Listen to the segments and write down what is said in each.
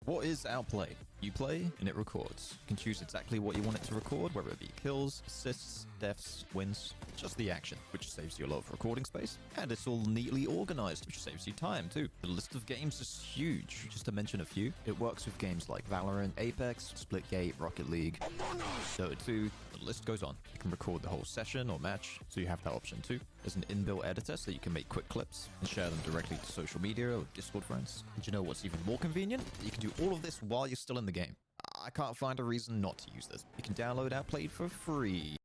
What is Outplay? You play and it records. You can choose exactly what you want it to record, whether it be kills, assists, deaths, wins, just the action, which saves you a lot of recording space. And it's all neatly organized, which saves you time too. The list of games is huge. Just to mention a few, it works with games like Valorant, Apex, Splitgate, Rocket League, Dota 2, the list goes on. You can record the whole session or match, so you have that option too. There's an inbuilt editor so you can make quick clips and share them directly to social media or Discord friends. And you know what's even more convenient? You can do all of this while you're still in the game. I can't find a reason not to use this. You can download Outplayed for free.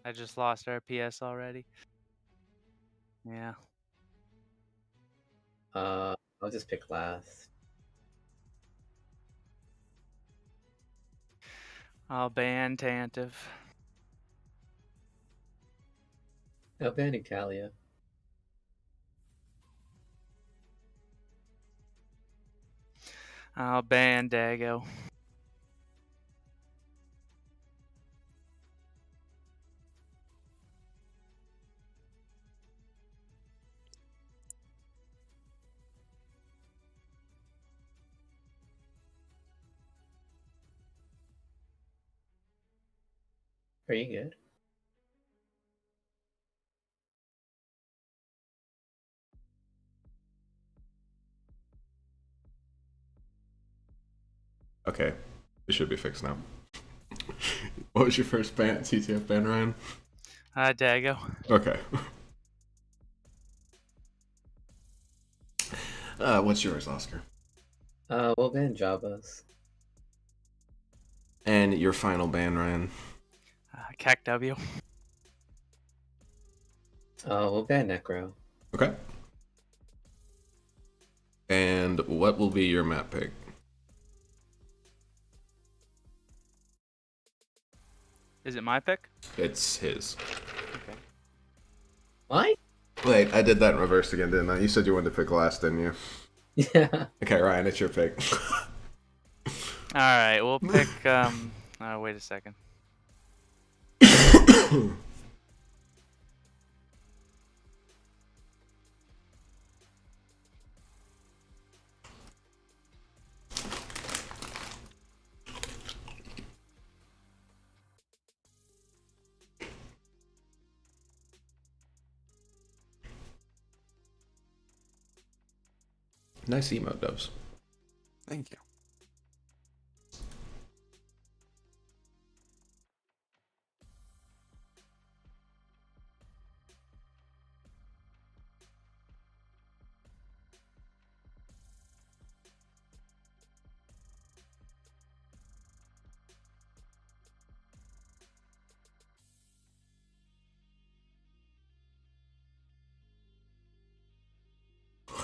I just lost RPS already. Yeah. I'll just pick last. I'll ban Tantive. I'll ban Icalia. I'll ban Dago. Are you good? Okay, it should be fixed now. What was your first TTF ban, Ryan? Dago. Okay. What's yours, Oscar? We'll ban Jabba's. And your final ban, Ryan? Cac W. We'll ban Necro. Okay. And what will be your map pick? Is it my pick? It's his. Okay. What? Wait, I did that in reverse again, didn't I? You said you wanted to pick last, didn't you? Yeah. Okay, Ryan, it's your pick. All right, we'll pick. Wait a second. Nice emote, Dubs. Thank you.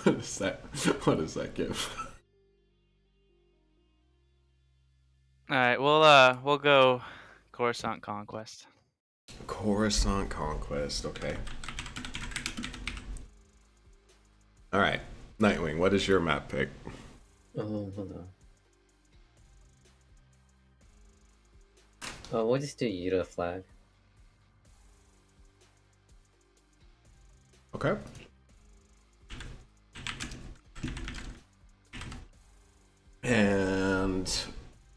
What is that? What does that give? All right, we'll go Coruscant Conquest. Coruscant Conquest, okay. Alright, Nightwing, what is your map pick? Oh, hold on. We'll just do Yuta flag. Okay. And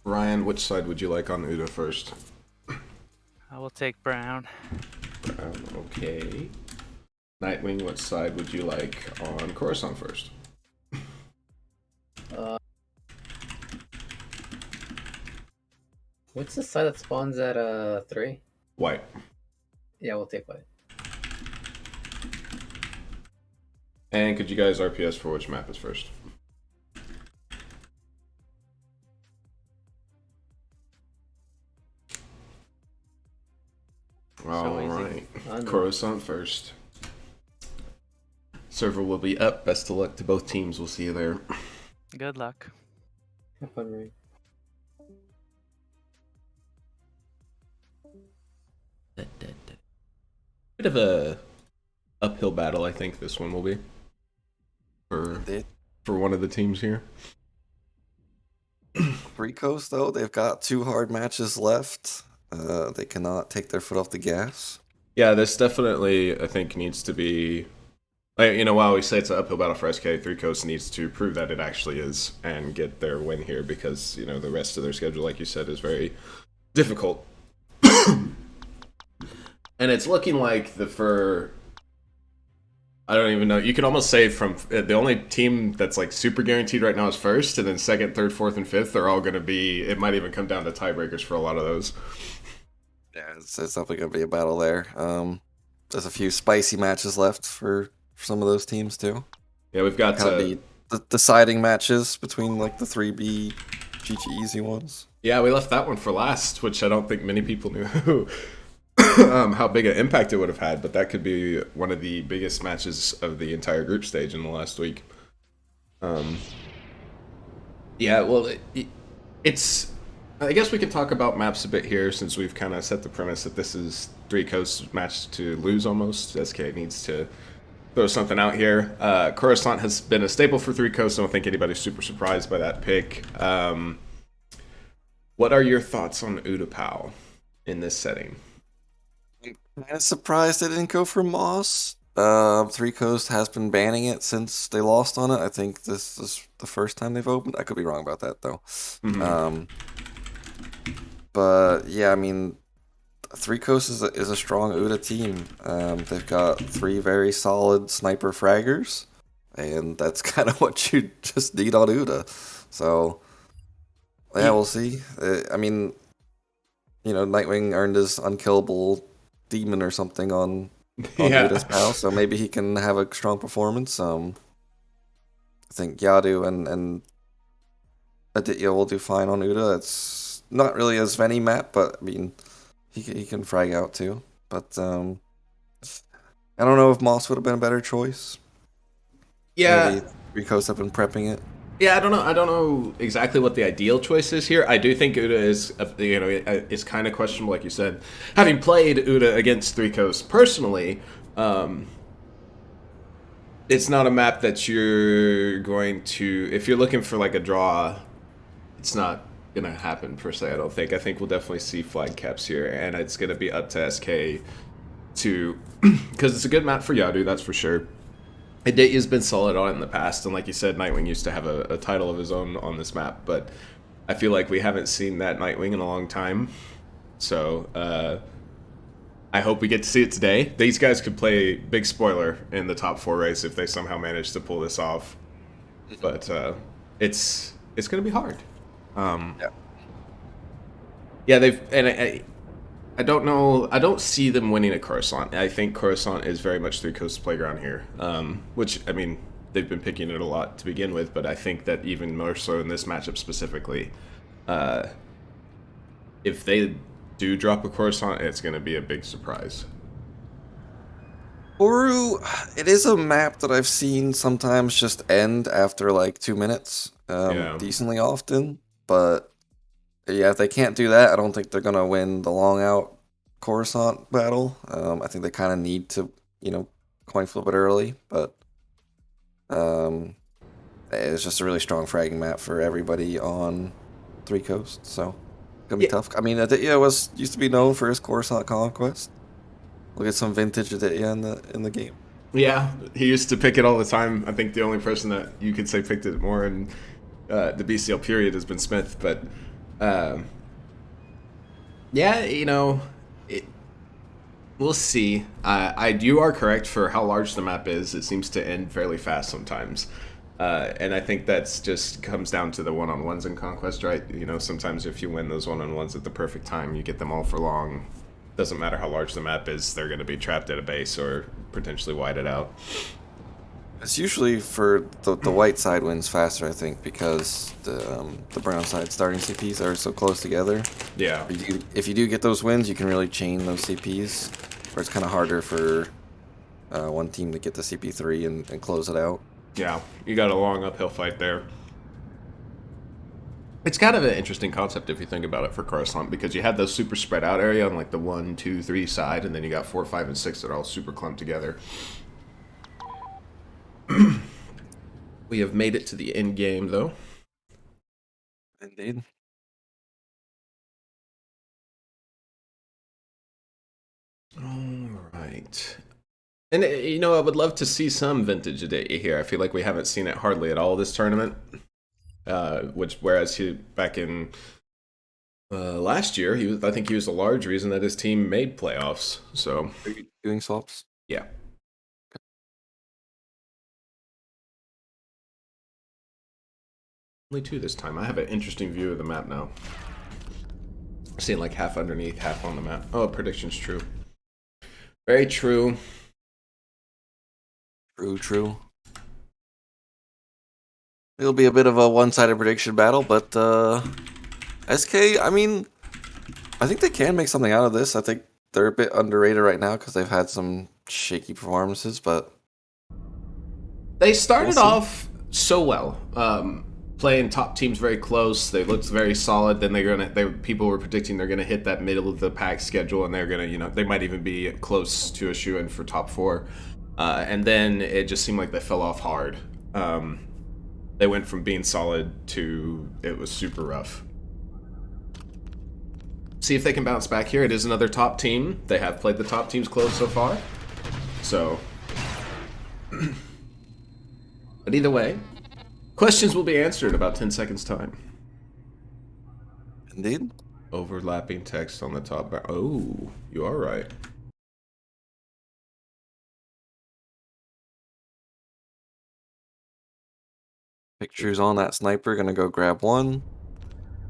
Ryan, which side would you like on Uda first? I will take Brown. Okay. Nightwing, what side would you like on Coruscant first? What's the side that spawns at 3? White. Yeah, we'll take white. And could you guys RPS for which map is first? Alright. Coruscant first. Server will be up. Best of luck to both teams. We'll see you there. Good luck. Have fun, Ray. Bit of a uphill battle, I think this one will be for one of the teams here. 3Coast, though, they've got 2 hard matches left. They cannot take their foot off the gas. Yeah, this definitely, I think, needs to be... while we say it's an uphill battle for SK, 3Coast needs to prove that it actually is and get their win here because, the rest of their schedule, like you said, is very difficult. And it's looking like I don't even know. You can almost say from the only team that's like super guaranteed right now is first, and then second, third, fourth, and fifth are all going to be. It might even come down to tiebreakers for a lot of those. Yeah, it's definitely going to be a battle there. There's a few spicy matches left for some of those teams too. Yeah, we've got the deciding matches between like the 3B GG easy ones. Yeah, we left that one for last, which I don't think many people knew how big an impact it would have had, but that could be one of the biggest matches of the entire group stage in the last week. Yeah, well, it's... I guess we could talk about maps a bit here since we've kind of set the premise that this is 3Coast's match to lose almost. SK needs to throw something out here. Coruscant has been a staple for 3Coast. I don't think anybody's super surprised by that pick. What are your thoughts on Utapau in this setting? Kind of surprised they didn't go for Moss. 3Coast has been banning it since they lost on it. I think this is the first time they've opened. I could be wrong about that though. But yeah, I mean, 3Coast is a strong Uda team. They've got 3 very solid sniper fraggers, and that's kind of what you just need on Uda. So yeah, we'll see. I mean, Nightwing earned his unkillable demon or something on Uda's PAL, so maybe he can have a strong performance. I think Yadu and Aditya will do fine on Uda. It's not really a Svenny map, but I mean, he can frag out too. But I don't know if Moss would have been a better choice. Yeah, maybe 3Coast have been prepping it. Yeah, I don't know exactly what the ideal choice is here. I do think Uda is, is kind of questionable, like you said. Having played Uda against 3Coast personally, it's not a map that you're going to, if you're looking for like a draw, it's not gonna happen per se. I don't think. I think we'll definitely see flag caps here, and it's gonna be up to SK to, because it's a good map for Yadu, that's for sure. Aditya's been solid on it in the past, and like you said, Nightwing used to have a title of his own on this map, but I feel like we haven't seen that Nightwing in a long time. So I hope we get to see it today. These guys could play big spoiler in the top 4 race if they somehow manage to pull this off. But it's going to be hard. Yeah, I don't know. I don't see them winning at Coruscant. I think Coruscant is very much 3Coast's playground here. Which, I mean, they've been picking it a lot to begin with, but I think that even more so in this matchup specifically, if they do drop a Coruscant, it's going to be a big surprise. Oru, it is a map that I've seen sometimes just end after like 2 minutes, decently often, but yeah, if they can't do that, I don't think they're gonna win the long out Coruscant battle. I think they kind of need to, coin flip it early, but it's just a really strong fragging map for everybody on 3Coast, so it's gonna be tough. I mean, Aditya used to be known for his Coruscant conquest. Look at some vintage Aditya in the game. Yeah, he used to pick it all the time. I think the only person that you could say picked it more in the BCL period has been Smith, but. Yeah, we'll see. You are correct for how large the map is. It seems to end fairly fast sometimes. And I think that's just comes down to the one-on-ones in Conquest, right? Sometimes if you win those one-on-ones at the perfect time, you get them all for long. Doesn't matter how large the map is, they're going to be trapped at a base or potentially whited out. It's usually for the white side wins faster, I think, because the brown side starting CPs are so close together. Yeah. If you do get those wins, you can really chain those CPs, where it's kind of harder for one team to get the CP3 and close it out. Yeah, you got a long uphill fight there. It's kind of an interesting concept if you think about it for Coruscant, because you had those super spread out area on like the 1, 2, 3 side, and then you got 4, 5, and 6 that are all super clumped together. We have made it to the end game, though. Indeed. All right. And, I would love to see some vintage Aditya here. I feel like we haven't seen it hardly at all this tournament. Whereas he, back in last year, I think he was a large reason that his team made playoffs. So, Are you doing swaps? Yeah. Only 2 this time. I have an interesting view of the map now. Seeing like half underneath, half on the map. Oh, prediction's true. Very true. True. It'll be a bit of a one-sided prediction battle, but SK, I mean, I think they can make something out of this. I think they're a bit underrated right now because they've had some shaky performances, but they started off so well. Playing top teams very close. They looked very solid. Then people were predicting they're gonna hit that middle of the pack schedule, and they're gonna, they might even be close to a shoe-in for top 4. And then it just seemed like they fell off hard. They went from being solid to it was super rough. See if they can bounce back here. It is another top team. They have played the top teams close so far. So, but either way, questions will be answered in about 10 seconds time. Indeed. Overlapping text on the top bar. Oh, you are right. Pictures on that sniper. Gonna go grab one.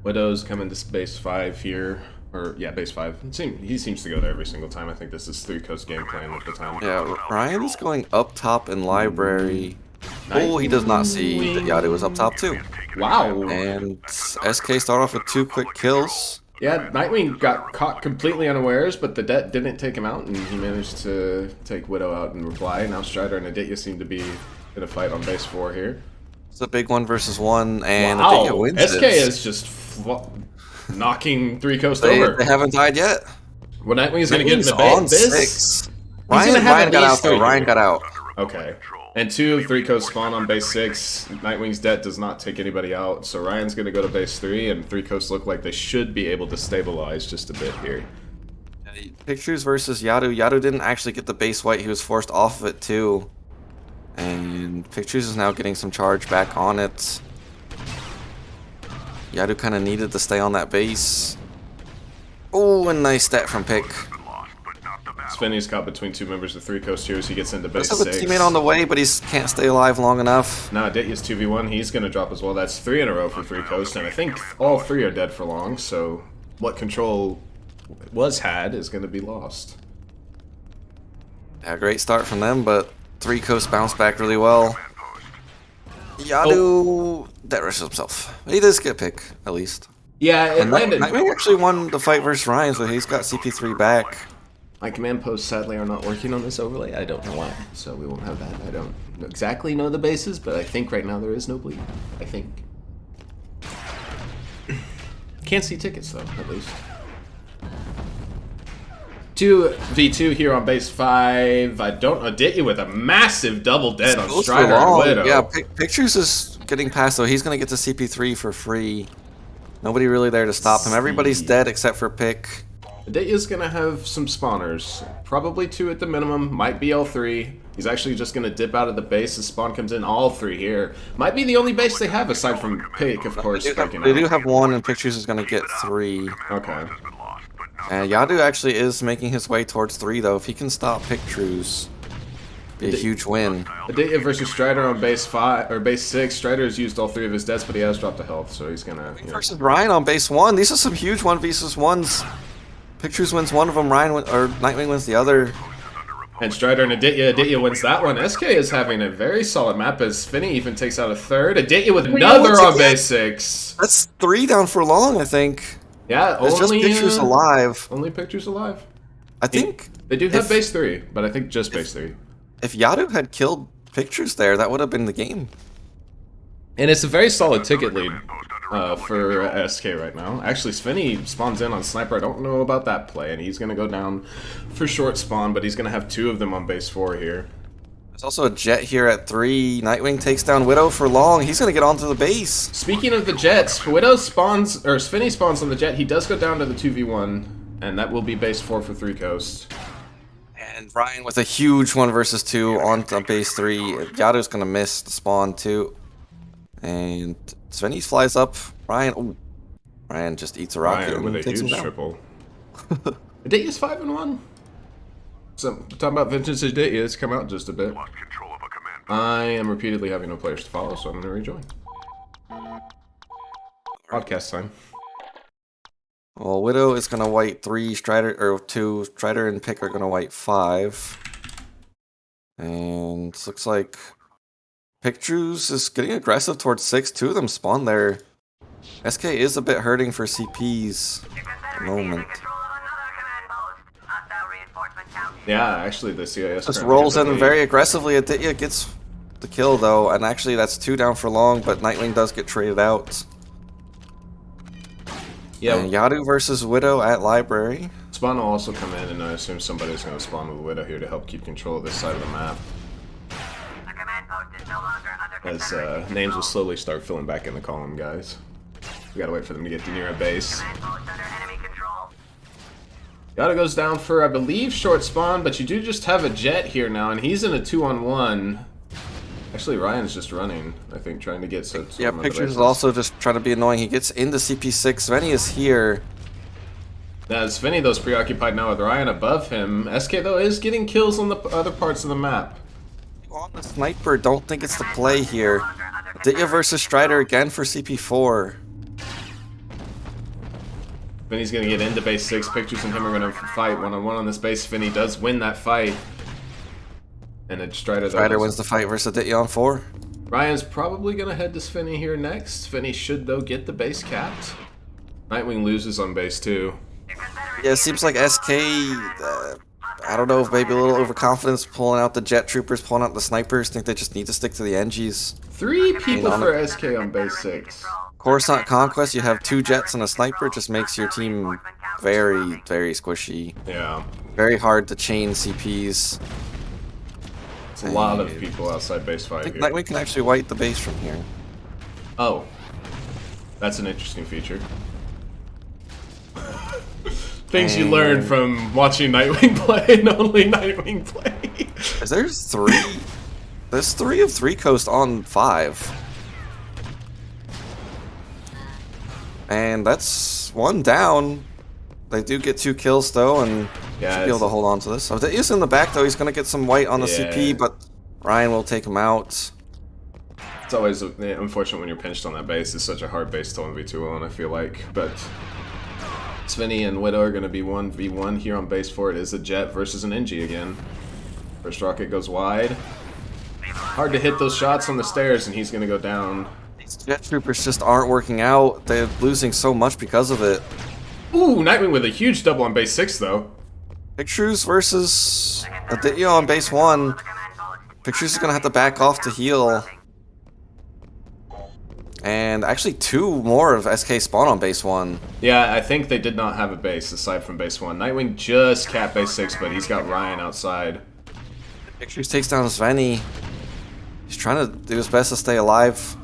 Widow's coming to base 5 here. Or, yeah, base 5. He seems to go there every single time. I think this is 3Coast game plan at the time. Yeah, Ryan's going up top in library. Oh, he does not see that Yadu was up top too. Wow. And SK start off with 2 quick kills. Yeah, Nightwing got caught completely unawares, but the Det didn't take him out, and he managed to take Widow out in reply. Now Strider and Aditya seem to be in a fight on base 4 here. It's a big 1 versus 1, and Wow, Aditya wins SK it. is just knocking 3Coast over. They haven't died yet. Well, Nightwing's going to get in the on base. 6. gonna have Ryan at got least out though. 3 Ryan here. got out. Okay. And 2 of 3Coast spawn on base 6. Nightwing's Det does not take anybody out, so Ryan's going to go to base 3, and 3Coast look like they should be able to stabilize just a bit here. Pictures versus Yadu. Yadu didn't actually get the base white. He was forced off of it too. And Pictures is now getting some charge back on it. Yadu kind of needed to stay on that base. Oh, a nice stat from Pick. Svenny's caught between 2 members of 3Coast here as he gets into base Does have a 6. teammate on the way, but he can't stay alive long enough. Now Aditya's 2v1, he's going to drop as well. That's 3 in a row for 3Coast, and I think all 3 are dead for long, so what control was had is going to be lost. Yeah, great start from them, but 3Coast bounced back really well. Yadu that rushes himself. He does get Pick, at least. Yeah, it And landed. Nightwing actually won the fight versus Ryan, so he's got CP3 back. My command posts sadly are not working on this overlay. I don't know why, so we won't have that. I don't exactly know the bases, but I think right now there is no bleed. I think. Can't see tickets though, at least. 2v2 here on base 5. I don't Aditya with a massive double dead on Goes for Strider and long. Widow. Yeah, Pictures is getting past though. He's gonna get to CP3 for free. Nobody really there to stop him. Everybody's dead except for Pick. Aditya's gonna have some spawners. Probably 2 at the minimum. Might be all 3. He's actually just gonna dip out of the base as spawn comes in. All 3 here. Might be the only base they have aside from Pick, of course. They do have 1, and Pictures is gonna get 3. Okay. And Yadu actually is making his way towards 3 though. If he can stop Pictures, be a huge win. Aditya versus Strider on base 5 or base 6. Strider has used all 3 of his deaths, but he has dropped a health, so he's gonna. You know. Versus Ryan on base 1. These are some huge 1v1s. Pictures wins one of them. Or Nightwing wins the other. And Strider and Aditya wins that one. SK is having a very solid map as Finney even takes out a 3rd. Aditya with another on base 6. That's 3 down for long, I think. Yeah, It's only just Pictures alive. Only Pictures alive. I think They do have if- base 3, but I think just base 3. if Yadu had killed Pictures there, that would have been the game. And it's a very solid ticket lead for SK right now. Actually, Svenny spawns in on Sniper. I don't know about that play, and he's going to go down for short spawn, but he's going to have 2 of them on base 4 here. There's also a Jet here at 3. Nightwing takes down Widow for long. He's going to get onto the base. Speaking of the Jets, Widow spawns, or Svenny spawns on the Jet. He does go down to the 2v1, and that will be base 4 for 3Coast. And Ryan with a huge 1 versus 2 on base 3. Yadu's going to miss the spawn too. And Svenny flies up. Ryan just eats a rocket Ryan with and a takes him huge down. triple. Aditya's 5-1. So, talking about vintage Aditya, it's come out just a bit. I am repeatedly having no players to follow, so I'm going to rejoin. Podcast time. Well, Widow is gonna white 3, Strider or 2. Strider and Pick are gonna white 5. And looks like Pictures is getting aggressive towards 6. 2 of them spawn there. SK is a bit hurting for CPs at the moment. Yeah, actually, the CIS Just currently rolls has a in lead. very aggressively. Aditya gets the kill though, and actually that's 2 down for long, but Nightwing does get traded out. Yeah, And Yadu versus Widow at Library. Spawn will also come in, and I assume somebody's going to spawn with Widow here to help keep control of this side of the map. As names will slowly start filling back in the column, guys. We gotta wait for them to get to near a base. Yada goes down for, I believe, short spawn, but you do just have a jet here now, and he's in a 2-on-1. Actually, Ryan's just running, I think, trying to get some. Yeah, Pictures is also just trying to be annoying. He gets into CP6. Svenny is here. Now, Svenny, though, is preoccupied now with Ryan above him. SK, though, is getting kills on the other parts of the map. On the sniper, don't think it's the play here. Aditya versus Strider again for CP4. Svenny's gonna get into base 6. Pictures and him are gonna fight one-on-one on this base. Svenny does win that fight. And then Strider wins the fight versus Aditya on 4. Ryan's probably gonna head to Svenny here next. Svenny should, though, get the base capped. Nightwing loses on base 2. Yeah, it seems like SK, I don't know if maybe a little overconfidence pulling out the jet troopers, pulling out the snipers. Think they just need to stick to the NGs. 3 people for SK on base 6. Coruscant Conquest, you have 2 jets and a sniper, just makes your team very, very squishy. Yeah. Very hard to chain CPs. It's a lot of people outside base 5 I think here. Nightwing can actually wipe the base from here. Oh. That's an interesting feature. Things you learn from watching Nightwing play and only Nightwing play. Is there 3? There's 3 of 3Coast on 5. And that's 1 down. They do get 2 kills though, and should be able to hold on to this. So he's in the back though. He's gonna get some white on the CP, but Ryan will take him out. It's always unfortunate when you're pinched on that base. It's such a hard base to 1v2 on, I feel like. But Svenny and Widow are going to be 1v1 here on base 4. It is a jet versus an NG again. First rocket goes wide. Hard to hit those shots on the stairs, and he's going to go down. These jet troopers just aren't working out. They're losing so much because of it. Ooh, Nightwing with a huge double on base 6, though. Pictures versus Aditya on base 1. Pictures is going to have to back off to heal. And actually 2 more of SK spawn on base 1. Yeah, I think they did not have a base aside from base 1. Nightwing just capped base 6, but he's got Ryan outside. Pictures takes down Svenny. He's trying to do his best to stay alive.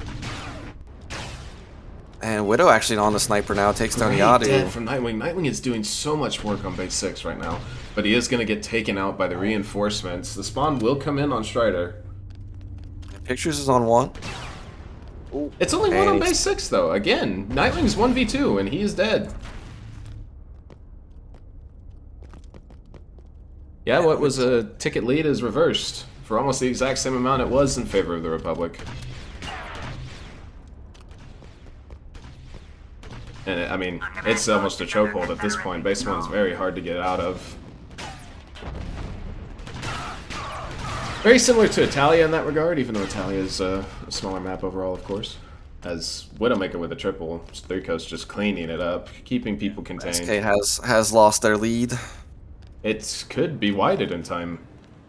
And Widow actually on the sniper now, takes down Yadu. Dead from Nightwing. Nightwing is doing so much work on base 6 right now, but he is going to get taken out by the reinforcements. The spawn will come in on Strider. Pictures is on 1. It's only 1 on base 6, though. Again, Nightwing's 1v2, and he is dead. Yeah, what was a ticket lead is reversed. For almost the exact same amount it was in favor of the Republic. And, I mean, it's almost a chokehold at this point. Base 1 is very hard to get out of. Very similar to Italia in that regard, even though Italia is a smaller map overall, of course. As Widowmaker with a triple, 3Coast just cleaning it up, keeping people contained. SK has lost their lead. It could be widened in time.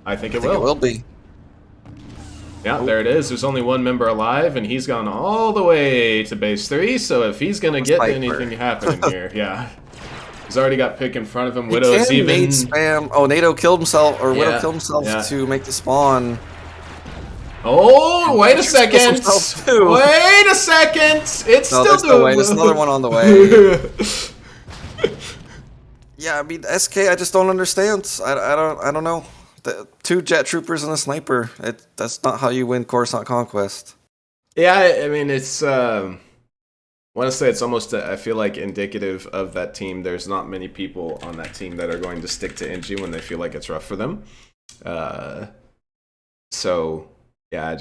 I think it It will be. Yeah, there it is. There's only 1 member alive, and he's gone all the way to base 3, so if he's gonna get anything happening here, yeah. He's already got pick in front of him. Widow is even... nade spam. Oh, NATO killed himself, or Widow killed himself to make the spawn. Oh, wait a second! Wait a second! It's still doable. No way. There's another one on the way. Yeah, I mean, SK, I just don't understand. I don't know. The 2 jet troopers and a sniper. That's not how you win Coruscant Conquest. Yeah, I mean, it's... I want to say it's almost, I feel like, indicative of that team. There's not many people on that team that are going to stick to NG when they feel like it's rough for them. So, yeah,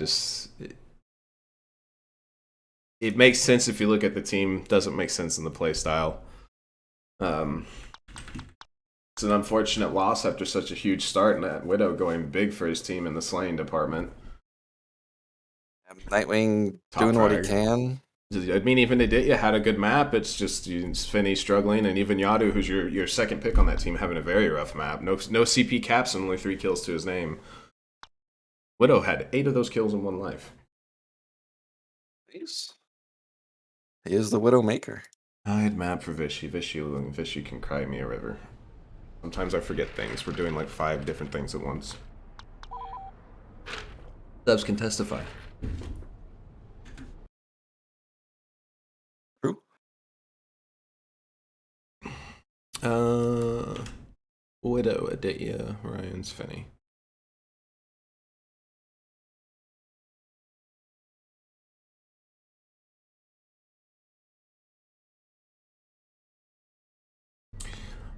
it makes sense if you look at the team. Doesn't make sense in the play style. It's an unfortunate loss after such a huge start, and that Widow going big for his team in the slaying department. Nightwing doing what he can. I mean, even Aditya had a good map. It's just Svenny struggling, and even Yadu, who's your second pick on that team, having a very rough map. No CP caps and only 3 kills to his name. Widow had 8 of those kills in 1 life. He is the Widow maker. I had map for Vishy. Vishy can cry me a river. Sometimes I forget things. We're doing like 5 different things at once. Dubs can testify. True. Widow, Aditya, Ryan's Finney.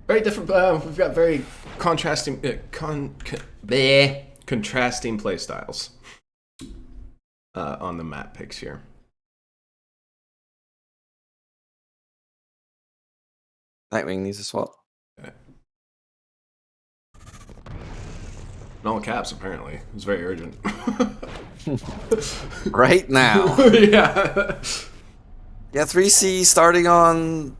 Very different. We've got very contrasting, contrasting play styles on the map picks here. Nightwing needs a swap. Okay. In all caps, apparently. It was very urgent. Right now. Yeah. Yeah, 3C starting on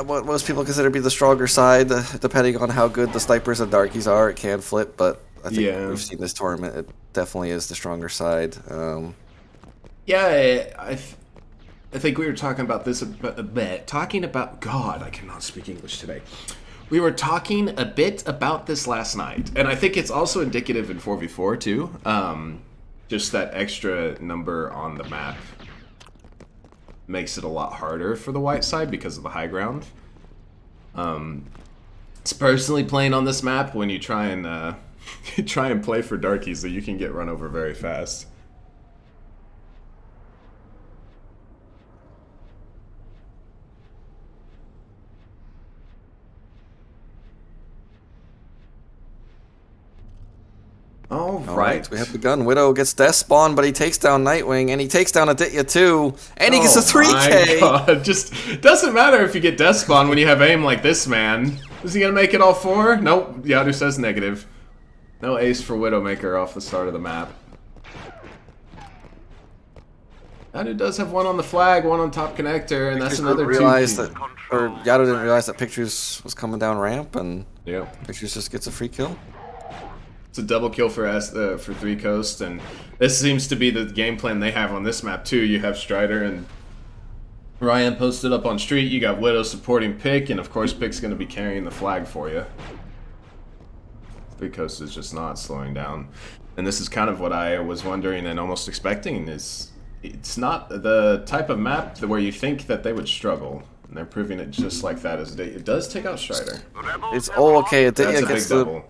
what most people consider to be the stronger side. Depending on how good the snipers and darkies are, it can flip, but I think we've seen this tournament, it definitely is the stronger side. Yeah, I think we were talking about this a bit. God, I cannot speak English today. We were talking a bit about this last night, and I think it's also indicative in 4v4 too. Just that extra number on the map makes it a lot harder for the white side because of the high ground. It's personally playing on this map when you try and play for darkies that you can get run over very fast. All right. We have the gun. Widow gets death spawn, but he takes down Nightwing, and he takes down Aditya too, and he gets a 3K. My God. Just doesn't matter if you get death spawn when you have aim like this, man. Is he gonna make it all 4? Nope. Yadu says negative. No ace for Widowmaker off the start of the map. Yadu does have one on the flag, one on top connector, and that's another 2. Yadu didn't realize that Pictures was coming down ramp, and Yep. Pictures just gets a free kill. It's a double kill for 3Coast, and this seems to be the game plan they have on this map too. You have Strider and Ryan posted up on street. You got Widow supporting Pick, and of course Pick's going to be carrying the flag for you. 3Coast is just not slowing down, and this is kind of what I was wondering and almost expecting. Is it's not the type of map where you think that they would struggle, and they're proving it just like that. As it does take out Strider. It's all okay. That's Aditya a big gets the. double.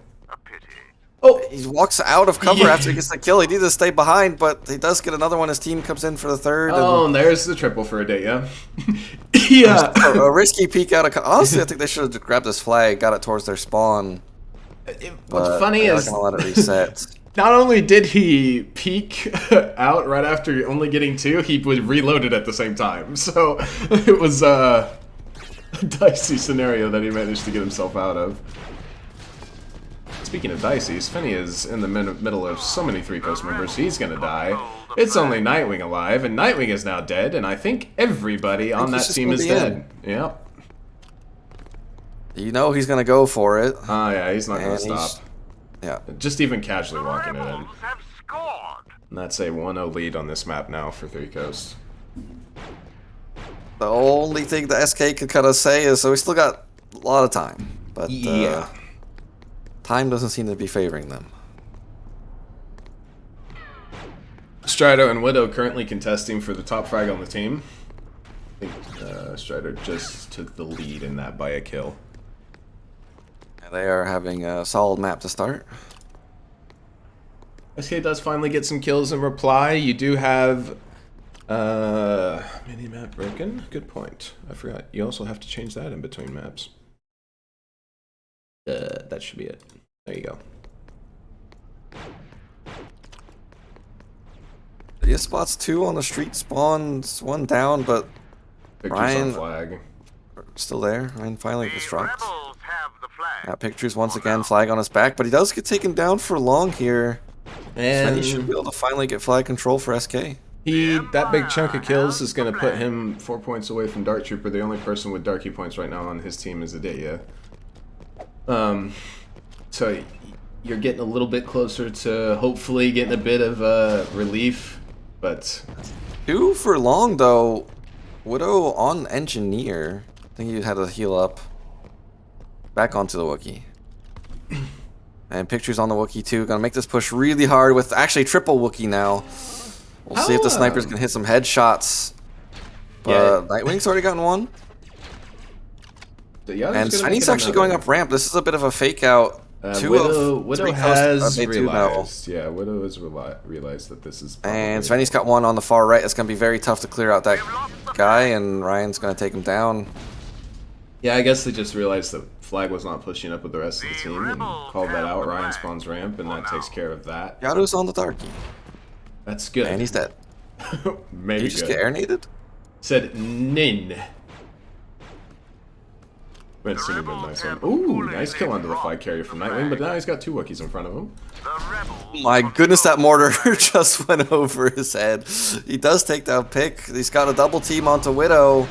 Oh, he walks out of cover Yeah. after he gets the kill. He needs to stay behind, but he does get another one. His team comes in for the third. Oh, and there's the triple for Aditya. Yeah. A risky peek out of. Honestly, I think they should have grabbed this flag, got it towards their spawn. What's funny is, gonna let it reset. not only did he peek out right after only getting 2, he was reloaded at the same time. So it was a dicey scenario that he managed to get himself out of. Speaking of dicey, Finney is in the middle of so many 3Coast members, he's gonna die. It's only Nightwing alive, and Nightwing is now dead, and I think everybody on that team is dead. Yep. You know he's gonna go for it. Oh yeah, he's not gonna stop. Yeah. Just even casually walking it in. And that's a 1-0 lead on this map now for 3Coast. The only thing the SK could kind of say is, so we still got a lot of time, but Yeah. time doesn't seem to be favoring them. Strider and Widow currently contesting for the top frag on the team. I think Strider just took the lead in that by a kill. And they are having a solid map to start. SK does finally get some kills in reply. You do have mini-map broken. Good point. I forgot. You also have to change that in between maps. That should be it. There you go. Yeah, spots 2 on the street, spawns 1 down, but Pictures Ryan on flag. still there. Ryan finally gets dropped. Yeah, Pictures once again, flag on his back, but he does get taken down for long here. And he should be able to finally get flag control for SK. That big chunk of kills is going to put him 4 points away from Dark Trooper. The only person with Darky points right now on his team is Aditya. So you're getting a little bit closer to hopefully getting a bit of relief, but 2 for long though. Widow on Engineer. I think he had to heal up. Back onto the Wookiee. And Picture's on the Wookiee too. Gonna make this push really hard with actually triple Wookiee now. We'll see if the snipers can hit some headshots. But Nightwing's already gotten one. And Svenny's actually going up ramp. This is a bit of a fake out. Widow has realized. Yeah, Widow has realized that this is. And Svenny's got one on the far right. It's going to be very tough to clear out that guy, and Ryan's going to take him down. Yeah, I guess they just realized that Flag was not pushing up with the rest of the team and called that out. Ryan spawns ramp, and that takes care of that. Yadu's on the Darky. That's good. And he's dead. Maybe Did he just get air naded? Said nin. Nice one. Ooh, nice kill onto the flag carrier from Nightwing, but now he's got 2 Wookiees in front of him. My goodness, that mortar just went over his head. He does take down Pick. He's got a double team onto Widow.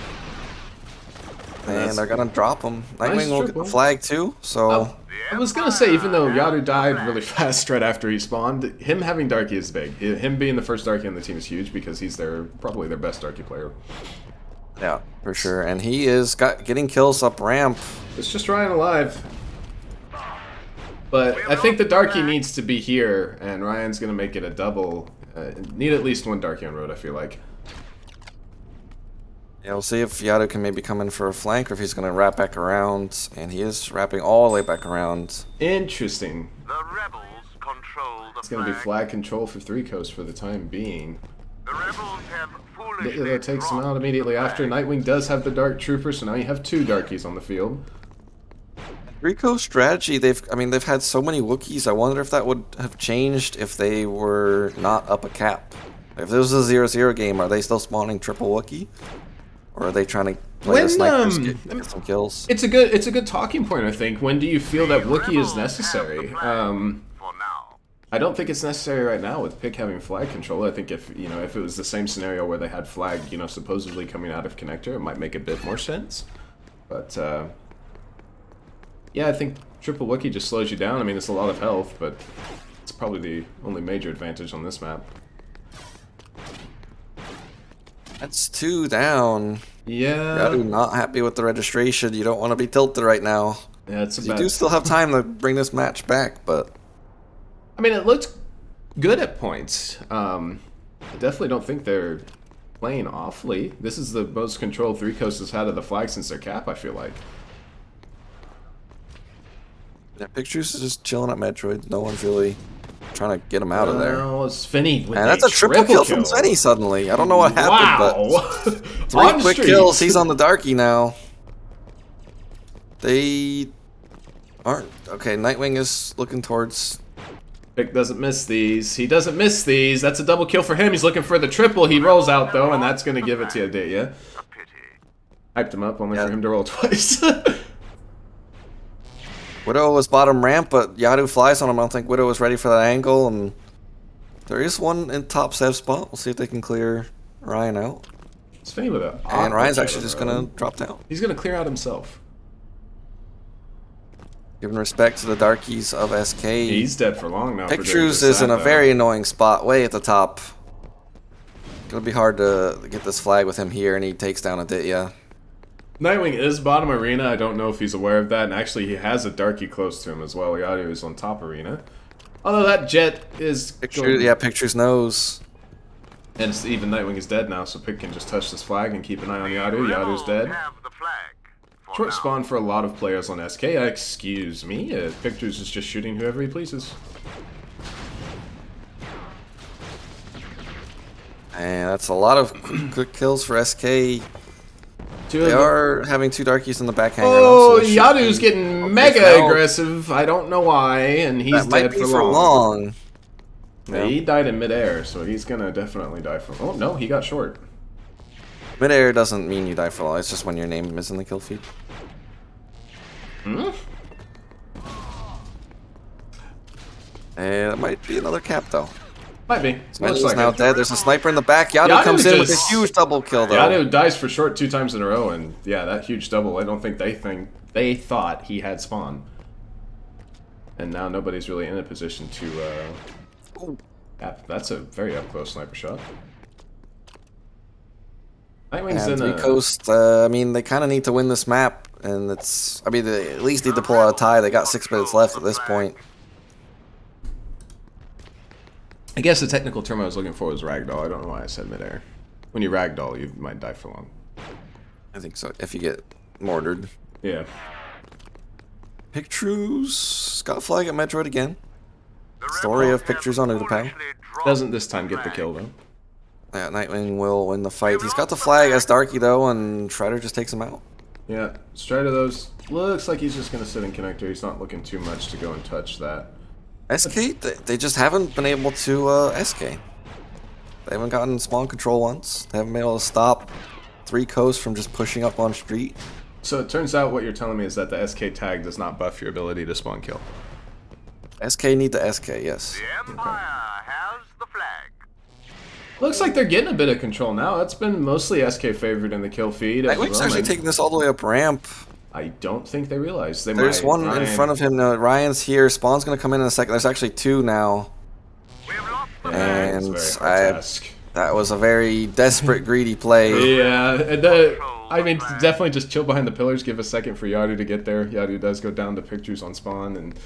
And they're gonna drop him. Nightwing will get the flag too, so... I was gonna say, even though Yadu died really fast right after he spawned, him having Darky is big. Him being the first Darky on the team is huge because he's probably their best Darky player. Yeah, for sure. And he is getting kills up ramp. It's just Ryan alive. But I think the Darky needs to be here, and Ryan's gonna make it a double. Need at least 1 Darky on road, I feel like. Yeah, we'll see if Yadu can maybe come in for a flank or if he's going to wrap back around. And he is wrapping all the way back around. Interesting. The rebels control the It's going to be flag control for 3Coast for the time being. The rebels have foolishly That takes him out immediately after. Nightwing does have the Dark Trooper, so now you have 2 Darkies on the field. 3Coast strategy, they've had so many Wookiees. I wonder if that would have changed if they were not up a cap. If this was a 0-0 game, are they still spawning triple Wookiee? Or are they trying to play the snipers, get some kills? It's a good talking point, I think. When do you feel that Wookiee is necessary? I don't think it's necessary right now with Pick having flag control. I think if it was the same scenario where they had flag, supposedly coming out of connector, it might make a bit more sense. But yeah, I think triple Wookiee just slows you down. I mean, it's a lot of health, but it's probably the only major advantage on this map. That's 2 down. Yeah. Yadu not happy with the registration. You don't want to be tilted right now. Yeah, it's you do still have time to bring this match back, but... I mean, it looked good at points. I definitely don't think they're playing awfully. This is the most control 3Coast has had of the flag since their cap, I feel like. Yeah, Pictures is just chilling at Metroid. No one's really trying to get him out of there. Oh, Svenny with and that's a triple kill from Svenny suddenly. I don't know what happened, but 3 quick kills. He's on the Darky now. They aren't... Okay, Nightwing is looking towards... Pick doesn't miss these. He doesn't miss these. That's a double kill for him. He's looking for the triple. He rolls out, though, and that's going to give it to you. Hyped him up, only for him to roll twice. Widow was bottom ramp, but Yadu flies on him. I don't think Widow was ready for that angle, and there is one in top save spot. We'll see if they can clear Ryan out. It's funny with that. And Ryan's actually just going to drop down. He's going to clear out himself. Giving respect to the Darkies of SK. He's dead for long now. Pictures is in a very annoying spot, way at the top. Gonna be hard to get this flag with him here, and he takes down Aditya. Nightwing is bottom arena. I don't know if he's aware of that, and actually he has a Darky close to him as well. Yadu is on top arena. Although that jet is... Pictures knows. And even Nightwing is dead now, so Pick can just touch this flag and keep an eye on Yadu. Yadu's dead. Short spawn for a lot of players on SK. Excuse me. Pictures is just shooting whoever he pleases. And that's a lot of quick kills for SK. They are having 2 Darkies in the back hangar. Oh, so Yadu's getting mega aggressive. I don't know why, and he's dead for long. Yeah, he died in midair, so he's gonna definitely die for... Oh, no, he got short. Midair doesn't mean you die for long. It's just when your name is in the kill feed. Hmm? That might be another cap, though. Might be. Svenny's now dead. There's a sniper in the back. Yadu comes in with a huge double kill, though. Yadu dies for short 2 times in a row, and yeah, that huge double, I don't think they thought he had spawn. And now nobody's really in a position to... that's a very up-close sniper shot. Nightwing's in 3Coast, I mean, they kind of need to win this map, and it's... I mean, they at least need to pull out a tie. They got 6 minutes left at this point. I guess the technical term I was looking for was ragdoll. I don't know why I said midair. When you ragdoll, you might die for long. I think so. If you get mortared. Yeah. Pictures. Got a flag at Metroid again. The Story rebels of pictures have on Udapau. foolishly dropped Doesn't this time the get the flag. kill, though. Yeah, Nightwing will win the fight. He's got the flag as Darky, though, and Shredder just takes him out. Yeah, Strider, those looks like he's just going to sit in connector. He's not looking too much to go and touch that. SK, they just haven't been able to SK. They haven't gotten spawn control once. They haven't been able to stop 3Coast from just pushing up on street. So it turns out what you're telling me is that the SK tag does not buff your ability to spawn kill. SK need the SK, yes. The Empire has the flag. Looks like they're getting a bit of control now. It's been mostly SK favored in the kill feed. as Nightwing's well. actually taking this all the way up ramp. I don't think they realize. They There's might. one in Ryan- front of him. Ryan's here. Spawn's going to come in a second. There's actually two now. We've lost the Yeah, And it's very hard to I- ask. That was a very desperate, greedy play. Yeah, I mean, definitely just chill behind the pillars. Give a second for Yadu to get there. Yadu does go down to pictures on spawn, and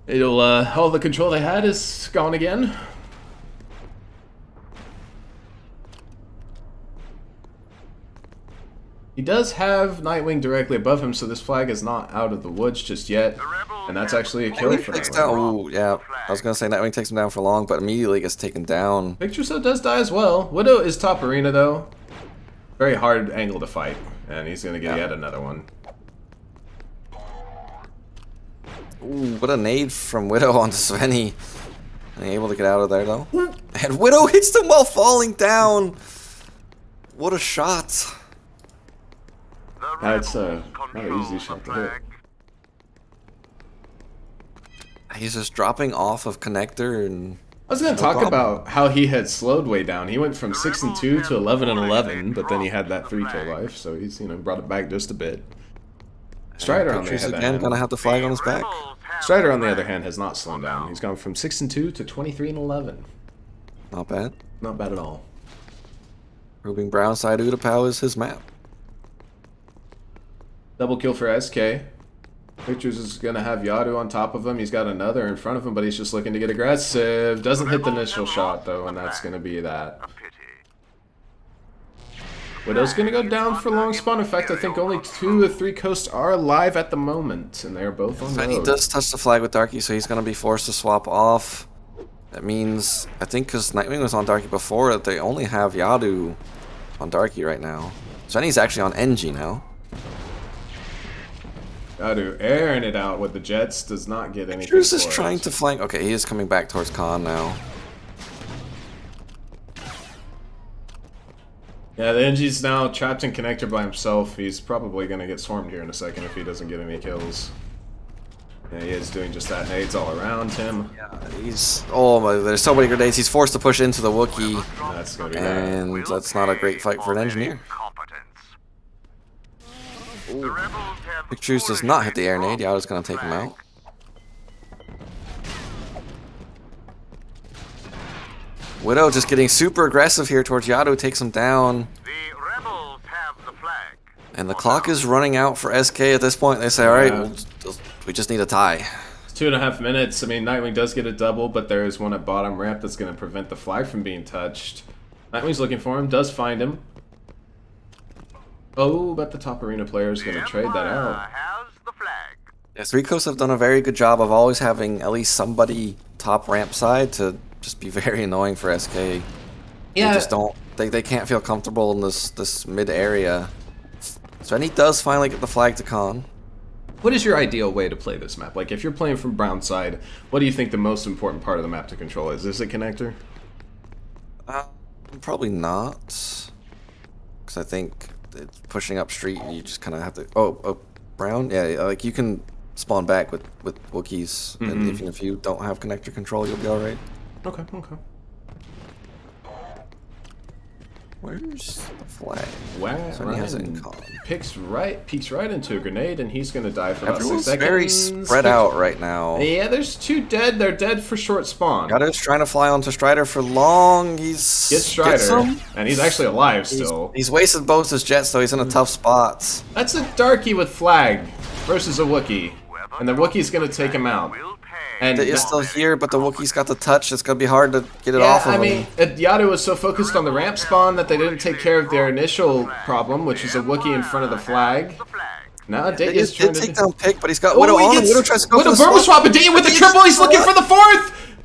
it'll all the control they had is gone again. He does have Nightwing directly above him, so this flag is not out of the woods just yet, and that's actually a kill Nightwing for takes Nightwing. down. Ooh, yeah. I was going to say Nightwing takes him down for long, but immediately gets taken down. Picture so does die as well. Widow is top arena though. Very hard angle to fight, and he's gonna get yet another one. Ooh, what a nade from Widow onto Svenny. And able to get out of there though. And Widow hits him while falling down. What a shot. The That's rebels not an control easy the shot to hit. flag. He's just dropping off of connector and I was gonna talk problem. about how he had slowed way down. He went from 6-2 to 11-11, but then he had that 3-kill life, so he's brought it back just a bit. Strider on the Pictures other again hand, gonna have the flag on his back. Rebels have Strider the on the other flag. hand has not slowed down. He's gone from 6-2 to 23-11. Not bad. Not bad at all. Proving brown side Udapau is his map. Double kill for SK. Pictures is gonna have Yadu on top of him. He's got another in front of him, but he's just looking to get aggressive. Doesn't hit the initial shot though, and that's gonna be that. A pity. Widow's gonna go down for long spawn. In fact, I think only 2 of 3Coast are alive at the moment, and they're both on And he road. does touch the flag with Darky, so he's gonna be forced to swap off. That means, I think because Nightwing was on Darky before, that they only have Yadu on Darky right now. Svenny's actually on NG now. Yadu airing it out with the jets, does not get anything. Cruz is for trying it. to flank. Okay, he is coming back towards Khan now. Yeah, the NG's now trapped in connector by himself. He's probably gonna get swarmed here in a second if he doesn't get any kills. Yeah, he is doing just that. Nades all around him. He's oh my! There's so many grenades. He's forced to push into the Wookiee, That's gonna be bad. and that's not a great fight for an engineer. Incompetence. The rebels have Pictures does not hit the air nade. Yadu's gonna take him out. Widow just getting super aggressive here towards Yadu, takes him down. The rebels have the flag. And the clock is running out for SK at this point. They say, all right, Yeah. we just need a tie. It's 2.5 minutes. I mean, Nightwing does get a double, but there is one at bottom ramp that's going to prevent the flag from being touched. Nightwing's looking for him, does find him. Oh, but the top arena player is going to trade that Empire out. has the flag. Yeah, 3Coast have done a very good job of always having at least somebody top ramp side to just be very annoying for SK. They just don't. They can't feel comfortable in this mid area. So and he does finally get the flag to Khan. What is your ideal way to play this map? Like, if you're playing from brown side, what do you think the most important part of the map to control is? Is it connector? Probably not, because I think it's pushing up street. You just kind of have to. Oh, brown. Yeah, like you can spawn back with Wookiees, and even if you don't have connector control, you'll be all right. Okay. Where's the flag? Wow. So he has it in Ryan Khan. peeks right into a grenade, and he's going to die for about 6 Everyone's seconds. very spread out right now. Yeah, there's 2 dead. They're dead for short spawn. Yadu's trying to fly onto Strider for long. He's Get Strider, gets him. and he's actually alive still. He's wasted both his jets, so he's in a tough spot. That's a Darky with flag versus a Wookiee, and the Wookiee's gonna take him out. Will pay. And Is still here, but the Wookiee's got the touch. It's gonna be hard to get it yeah, off of I him. mean, Yadu was so focused on the ramp spawn that they didn't take care of their initial problem, which is a Wookiee in front of the flag. Now They Dayya's did trying take to... down pick, but he's got Oh, Widow he on him. gets... Widow tries to go Widow for the verbal swap, and Dayya with the triple. He's looking for the fourth.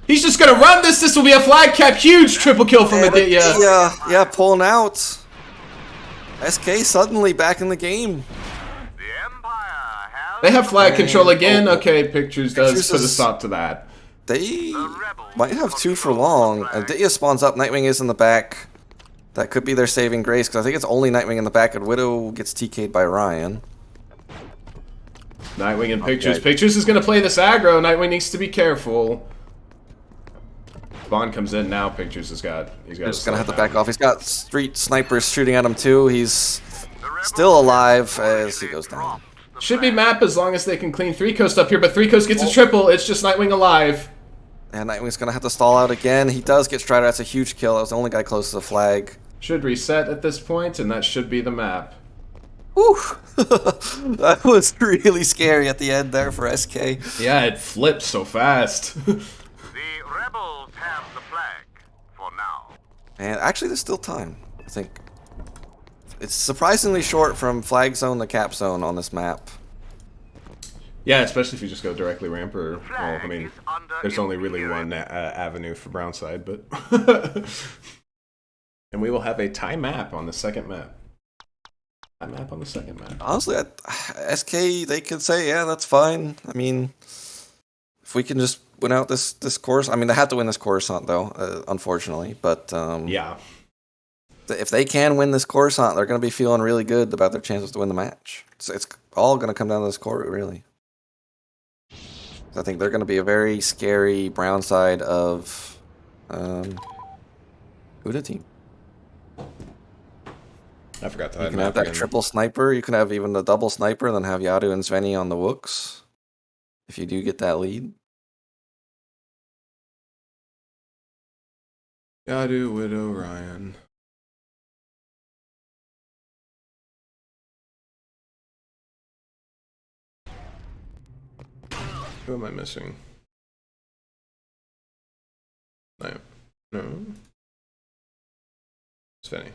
He's just gonna run this. This will be a flag cap. Huge triple kill from Aditya. Yeah, pulling out. SK suddenly back in the game. The Empire has They have flag control again. Oh. Okay, Pictures does Pictures put a is- stop to that. They might have 2 for long. Aditya spawns up. Nightwing is in the back. That could be their saving grace, because I think it's only Nightwing in the back, and Widow gets TK'd by Ryan. Nightwing and Pictures. Okay. Pictures is gonna play this aggro. Nightwing needs to be careful. Bond comes in now. Pictures has got. He's got. Just gonna have to back off. He's got street snipers shooting at him too. He's still alive as he goes down. Should be map as long as they can clean 3Coast up here, but 3Coast gets a triple. It's just Nightwing alive. And Nightwing's gonna have to stall out again. He does get Strider. That's a huge kill. That was the only guy close to the flag. Should reset at this point, and that should be the map. Whew. That was really scary at the end there for SK. Yeah, it flipped so fast. the rebels have the flag for now. And actually, there's still time. I think it's surprisingly short from flag zone to cap zone on this map. Yeah, especially if you just go directly ramp or, well, I mean, there's only really one avenue for Brownside, but... And we will have a tie map on the second map. Tie map on the second map. Honestly, SK, they could say, yeah, that's fine. I mean, if we can just win out this course. I mean, they had to win this Coruscant, though, unfortunately. But Yeah. if they can win this Coruscant, they're going to be feeling really good about their chances to win the match. It's all going to come down to this court, really. I think they're going to be a very scary brown side of Uda team. I forgot that. You can have that triple sniper. You can have even the double sniper, and then have Yadu and Svenny on the Wooks. If you do get that lead. Yadu, Widow, Ryan. Who am I missing? No. Svenny.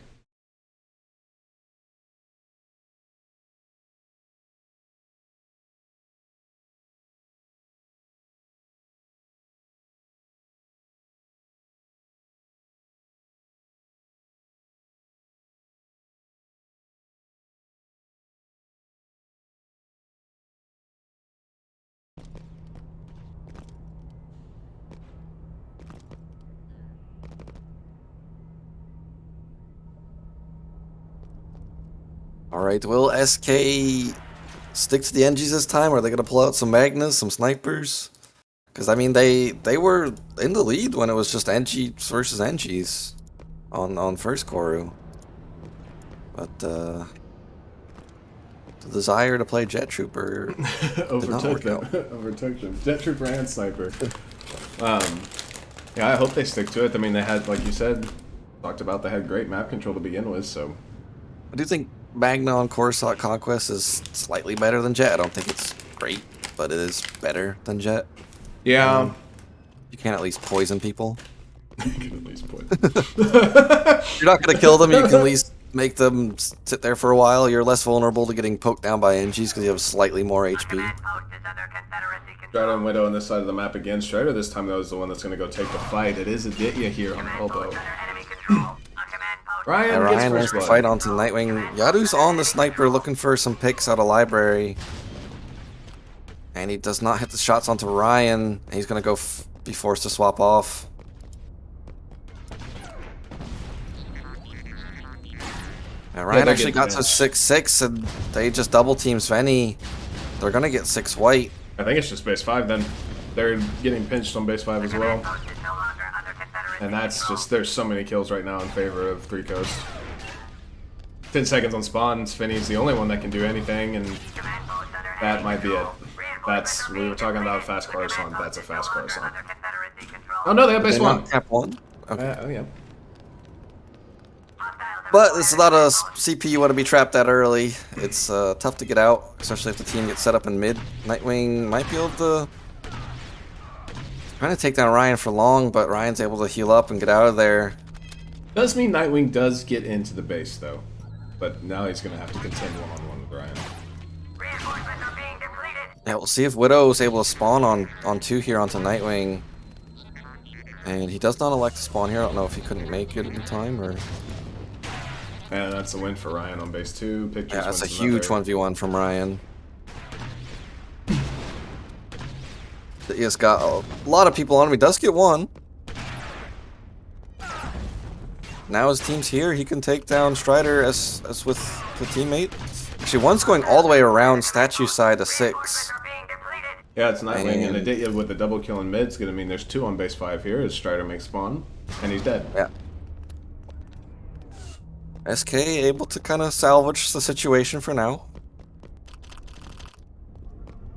All right, will SK stick to the NGs this time? Or are they going to pull out some Magnus, some snipers? Because, I mean, they were in the lead when it was just NGs versus NGs on first Koru. But the desire to play Jet Trooper Overtook them. Jet Trooper and Sniper. Yeah, I hope they stick to it. I mean, they had, like you said, talked about they had great map control to begin with, so... I do think Magna on Coruscant Conquest is slightly better than Jet. I don't think it's great, but it is better than Jet. Yeah. You can at least poison people. You can at least point. You're not going to kill them. You can at least make them sit there for a while. You're less vulnerable to getting poked down by NGs because you have slightly more HP. Strider and Widow on this side of the map again. Strider this time, though, is the one that's going to go take the fight. It is Aditya here on the elbow. Ryan, And Ryan gets wins first the blood. fight onto Nightwing. Yadu's on the sniper looking for some picks out of library. And he does not hit the shots onto Ryan. He's going to go be forced to swap off. And Ryan they're actually getting got to 6-6, and they just double team Svenny. They're going to get 6 white. I think it's just base 5 then. They're getting pinched on base 5 as well. And that's just, there's so many kills right now in favor of 3Coast. 10 seconds on spawn, Svenny's the only one that can do anything, and that might be it. That's, we were talking about a fast Coruscant, that's a fast Coruscant. Oh no, they have base They 1. not cap 1. Okay. Oh yeah. But this is not a CP you want to be trapped that early. It's tough to get out, especially if the team gets set up in mid. Nightwing might be able to Trying to take down Ryan for long, but Ryan's able to heal up and get out of there. Does mean Nightwing does get into the base, though. But now he's going to have to contend one-on-one with Ryan. Reinforcements are being depleted. Yeah, we'll see if Widow is able to spawn on 2 here onto Nightwing. And he does not elect to spawn here. I don't know if he couldn't make it in time or... And that's a win for Ryan on base 2. Pictures Yeah, that's a wins huge another. 1v1 from Ryan. He has got a lot of people on him. He does get one. Now his team's here. He can take down Strider as with the teammate. Actually, one's going all the way around statue side to 6. Are being depleted. Yeah, it's Nightwing, and And- Aditya with the double kill in mid is going to mean there's 2 on base 5 here as Strider makes spawn, and he's dead. Yeah. SK able to kind of salvage the situation for now.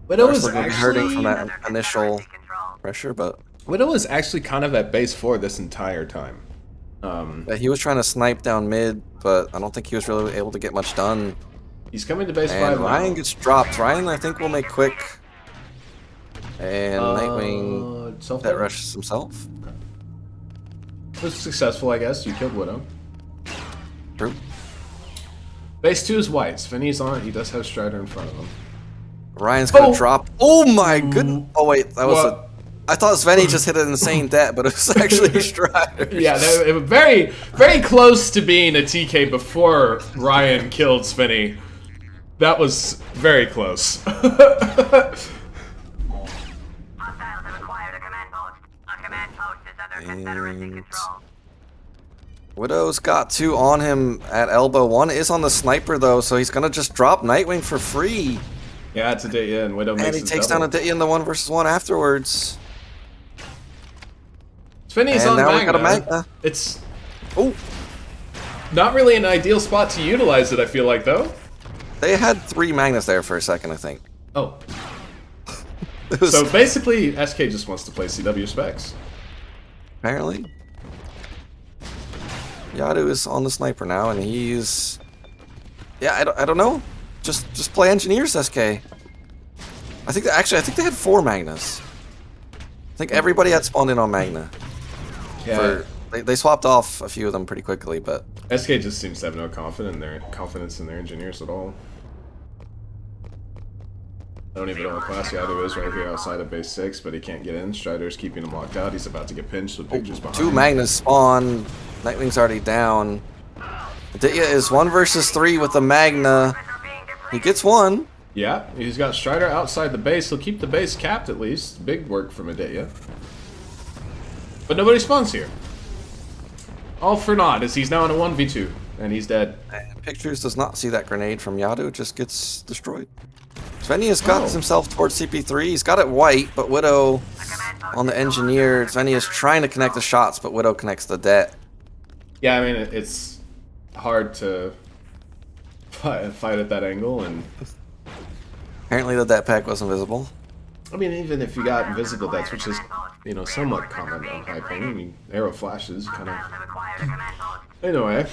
Widow They're is still gonna be hurting from actually that initial Control. pressure, but Widow is actually kind of at base 4 this entire time. yeah, he was trying to snipe down mid, but I don't think he was really able to get much done. He's coming to base 5 And now. Ryan gets dropped. Ryan, I think, will make quick. And Nightwing self that rushes himself. was successful, I guess. You killed Widow. True. Base 2 is white. Svenny's on it. He does have Strider in front of him. Ryan's gonna Oh! drop. Oh my goodness! Oh wait, that was What? I thought Svenny just hit an insane debt, but it was actually Strider. Yeah, it was very, very close to being a TK before Ryan killed Svenny. That was very close. Hostiles have acquired a command post. A command post is under Confederacy And control. Widow's got 2 on him at elbow. 1 is on the sniper though, so he's gonna just drop Nightwing for free. Yeah, it's Aditya, and Widow makes And he his takes double. down Aditya in the 1v1 afterwards. Svenny's And on now Magna. we got a Magna. It's Oh, not really an ideal spot to utilize it, I feel like, though. they had 3 Magnus there for a second, I think. Oh. It was So basically, SK just wants to play CW specs. apparently. Yadu is on the sniper now, and he's... Yeah, I don't know. Just play engineers, SK. I think they had 4 Magnus. I think everybody had spawned in on Magna. Yeah. They swapped off a few of them pretty quickly, but SK just seems to have no confidence in their engineers at all. I don't even know what class Yadu is right here outside of base 6, but he can't get in. Strider's keeping him locked out. He's about to get pinched with pictures behind 2 him. Magnus spawn. Nightwing's already down. Aditya is 1 versus 3 with the Magna. He gets 1. Yeah, he's got Strider outside the base. He'll keep the base capped at least. Big work from Aditya. But nobody spawns here. All for naught, as he's now in a 1v2, and he's dead. And Pictures does not see that grenade from Yadu. It just gets destroyed. Svenny has got himself towards CP3. He's got it white, but Widow on the engineer. Svenny is trying to connect the shots, but Widow connects the det. Yeah, I mean, it's hard to fight at that angle, and Apparently the det pack wasn't visible. I mean, even if you got invisible debts, which is, you know, somewhat common on high ping, I mean, arrow flashes kind of... Hostiles have acquired a command post. Anyway,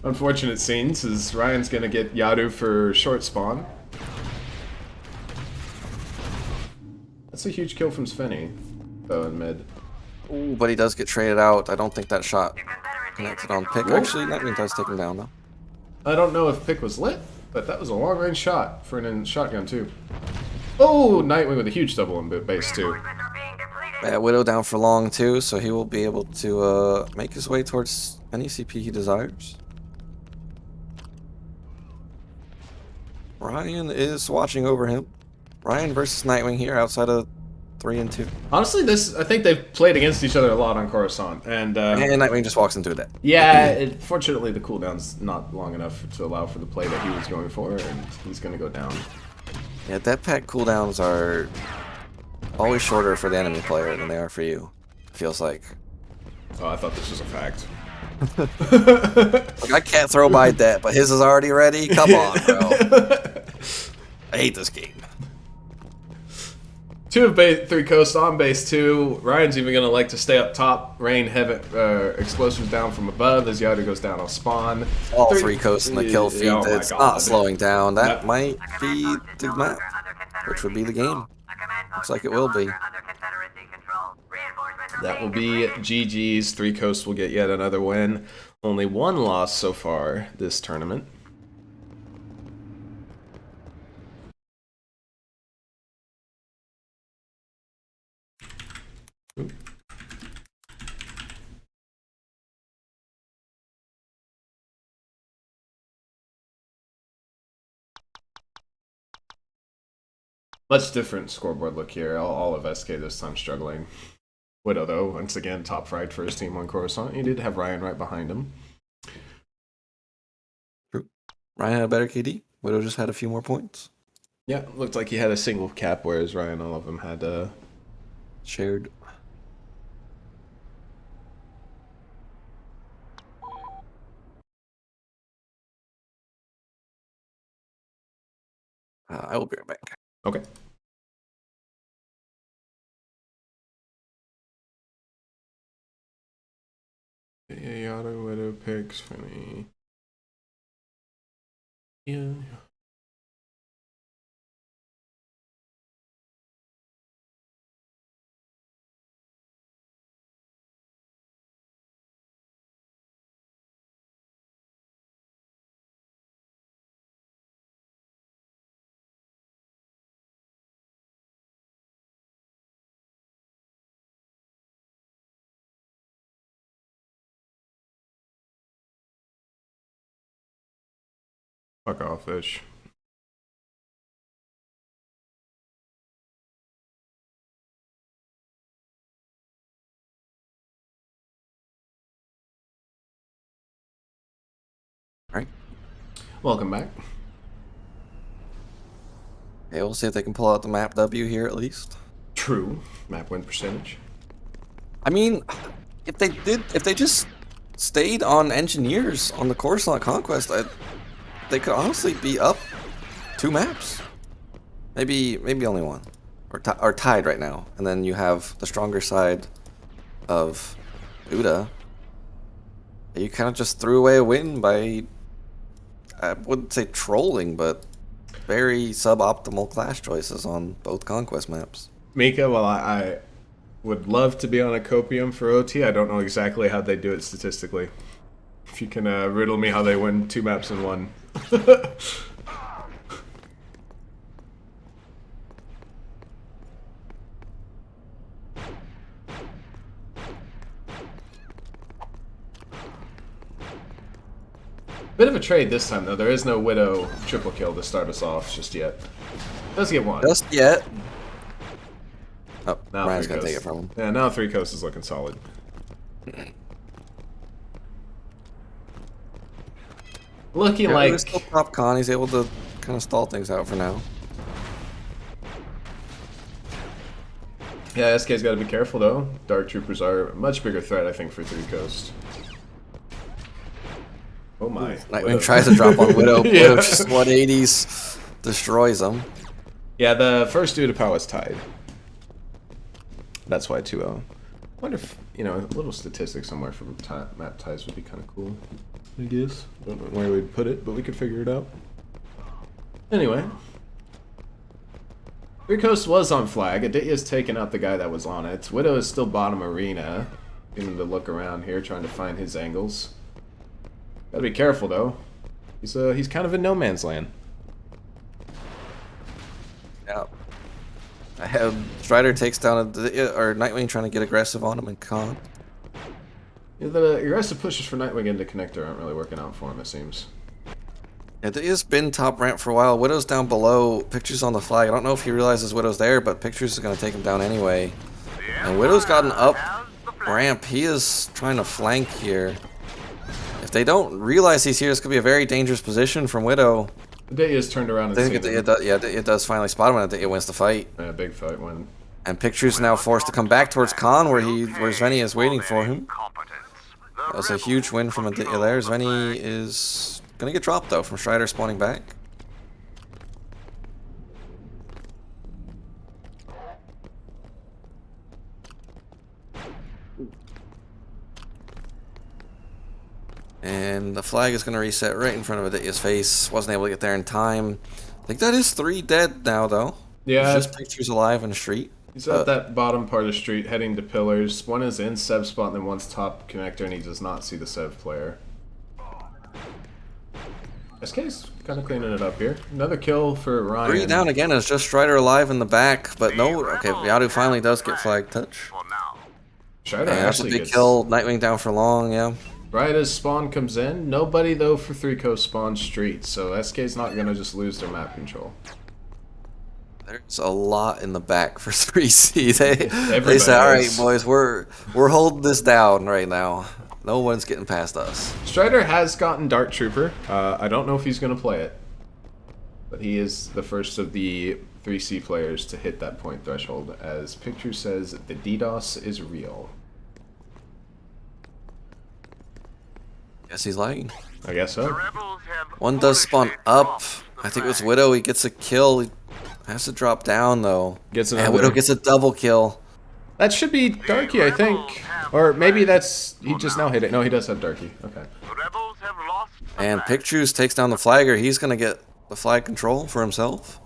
unfortunate scenes is Ryan's gonna get Yadu for short spawn. That's a huge kill from Svenny, though, in mid. Ooh, but he does get traded out. I don't think that shot Confederacy connected is on in pick. control. Actually, Nightwing does take him down though. I don't know if pick was lit, but that was a long-range shot for an shotgun, too. Oh, Nightwing with a huge double in base, too. Reinforcements are being depleted. Yeah, Widow down for long too, so he will be able to make his way towards any CP he desires. Ryan is watching over him. Ryan versus Nightwing here outside of 3 and 2. Honestly, I think they've played against each other a lot on Coruscant, and And Nightwing just walks into a debt. yeah, fortunately the cooldown's not long enough to allow for the play that he was going for, and he's gonna go down. Yeah, debt pack cooldowns are always shorter for the enemy player than they are for you. Feels like. Oh, I thought this was a fact. Like, I can't throw my debt, but his is already ready. Come on, bro. I hate this game. 2 of 3Coast on base 2. Ryan's even gonna like to stay up top, rain heavy explosives down from above as Yadu goes down on spawn. All 3 coasts in the kill feed. Oh my It's God. not slowing down. That Yep. might be the map, which would be the game. Looks like it will be. Under Confederacy control. That will be GG's. 3Coast will get yet another win. Only one loss so far this tournament. Ooh. Much different scoreboard look here. All of SK this time struggling. Widow, though, once again, top fragged for his team on Coruscant. He did have Ryan right behind him. True. Ryan had a better KD. Widow just had a few more points. Yeah, looked like he had a single cap, whereas Ryan, all of them had Shared. I will be right back. Okay. Yada Widow picks for me. Yeah. Fuck off, fish. All right. Welcome back. Okay, we'll see if they can pull out the map W here at least. True. Map win percentage. I mean, if they just stayed on engineers on the Coruscant Conquest, they could honestly be up 2 maps. Maybe only one, or tied right now. And then you have the stronger side of Uda. You kind of just threw away a win by, I wouldn't say trolling, but very suboptimal clash choices on both Conquest maps. Mika, well, I would love to be on a copium for OT. I don't know exactly how they do it statistically. If you can riddle me how they win 2 maps in one. Bit of a trade this time, though. There is no Widow triple kill to start us off just yet. Does get one. Just yet. Oh, Now Ryan's 3Coast. gonna take it from him. Yeah, now 3Coast is looking solid. Looking Yeah, like... he's still top con. He's able to kind of stall things out for now. Yeah, SK's got to be careful, though. Dark Troopers are a much bigger threat, I think, for 3Coast. Oh my. Nightwing tries to drop on Widow. Yeah. Widow just 180s, destroys him. Yeah, the first Uda power is tied. That's why 2-0. Wonder if, you know, a little statistic somewhere from map ties would be kind of cool. I guess. Don't know where we'd put it, but we could figure it out. Anyway. 3Coast was on flag. Adity's taken out the guy that was on it. Widow is still bottom arena. Getting him to look around here, trying to find his angles. Gotta be careful, though. He's kind of in no man's land. Yeah. I have Strider takes down or Nightwing trying to get aggressive on him and con. Yeah, the aggressive pushes for Nightwing into connector aren't really working out for him, it seems. It has been top ramp for a while. Widow's down below. Picture's on the flag. I don't know if he realizes Widow's there, but Picture's is going to take him down anyway. And Widow's got an up ramp. He is trying to flank here. If they don't realize he's here, this could be a very dangerous position from Widow. Aditya has turned around and I seen think him. it does finally spot him, and Aditya wins the fight. Yeah, big fight win. And Picture's now forced to come back towards Khan, where Zvenny is waiting for him. That was a huge win from Aditya there. Zvenny is gonna get dropped though from Strider spawning back. And the flag is gonna reset right in front of Aditya's face. Wasn't able to get there in time. I think that is 3 dead now though. Yeah, It's just Picture's alive in the street. He's at that bottom part of the street, heading to pillars. One is in Sev spot, and then one's top connector, and he does not see the Sev player. SK's kind of cleaning it up here. Another kill for Ryan. 3 down again is just Strider alive in the back, but no. Okay, Yadu finally does get flag touch. For now. Strider And that's a actually big gets kill. Nightwing down for long, yeah. right as spawn comes in. Nobody though for 3Coast spawn street, so SK's not gonna just lose their map control. There's a lot in the back for 3C. They Everybody say, all right, is. boys, we're holding this down right now. No one's getting past us. Strider has gotten Dart Trooper. I don't know if he's gonna play it, but he is the first of the 3C players to hit that point threshold. As Picture says, the DDoS is real. Guess he's lagging. I guess so. Rebels have One does spawn foolishly up. lost the I think it was flag. Widow. He gets a kill. He has to drop down, though. Gets And another. Widow gets a double kill. That should be Darky, I think. Or maybe that's... He just now hit it. No, he does have Darky. Okay. Rebels have lost the And flag. Pictures takes down the flagger. He's going to get the flag control for himself.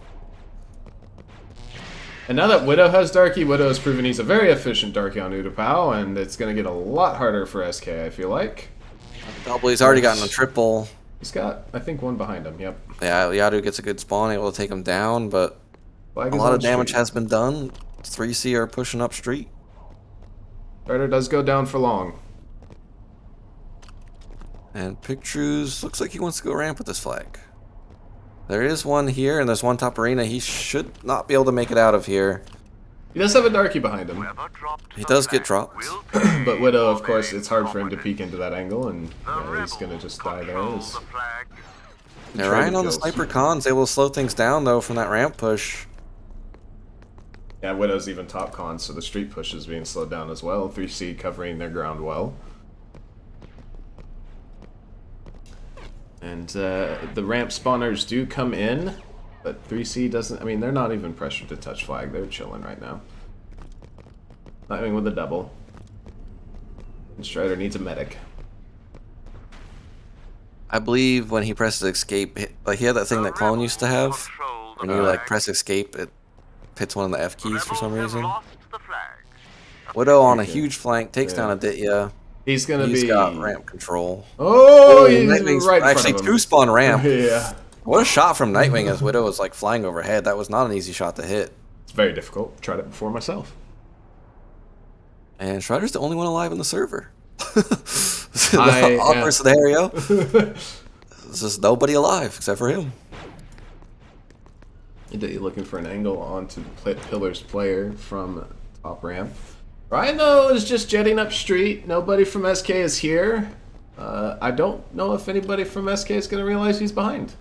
And now that Widow has Darky, Widow has proven he's a very efficient Darky on Udapau, and it's going to get a lot harder for SK, I feel like. Double. He's already gotten a triple. He's got, I think, one behind him. Yep. Yeah, Yadu gets a good spawn, able to take him down, but Flag a is lot on of damage street. has been done. 3C are pushing up street. Strider does go down for long. And Pictures looks like he wants to go ramp with this flag. There is one here, and there's one top arena. He should not be able to make it out of here. He does have a Darky behind him. Whoever dropped He the does get flag dropped. will pay But Widow, of for course, their it's hard for him to incompetence. peek into that angle, and The yeah, he's going to rebels just die there. control As the flag. Now, Try Ryan to on the kill. sniper con's able to slow things down, though, from that ramp push. Yeah, Widow's even top con, so the street push is being slowed down as well. 3C covering their ground well. And the ramp spawners do come in, but 3C doesn't... I mean, they're not even pressured to touch flag. They're chilling right now. Nightwing with a double. And Strider needs a medic. I believe when he presses escape, like he had that thing that Clone used to have. Control the When you like flag. press escape, it hits one of the F keys for some Rebels have reason. lost the flag. Widow on a Okay. huge flank takes Yeah. down Aditya. He's going to He's be... got ramp control. Oh, he's Nightwing's right in actually front of him. 2-spawn ramp. Yeah. What a shot from Nightwing as Widow was like flying overhead. That was not an easy shot to hit. It's very difficult. Tried it before myself. And Strider's the only one alive in the server. I Awkward am- scenario. There's just nobody alive except for him. You're looking for an angle onto the Pillars player from top ramp. Ryan, though, is just jetting up street. Nobody from SK is here. I don't know if anybody from SK is going to realize he's behind.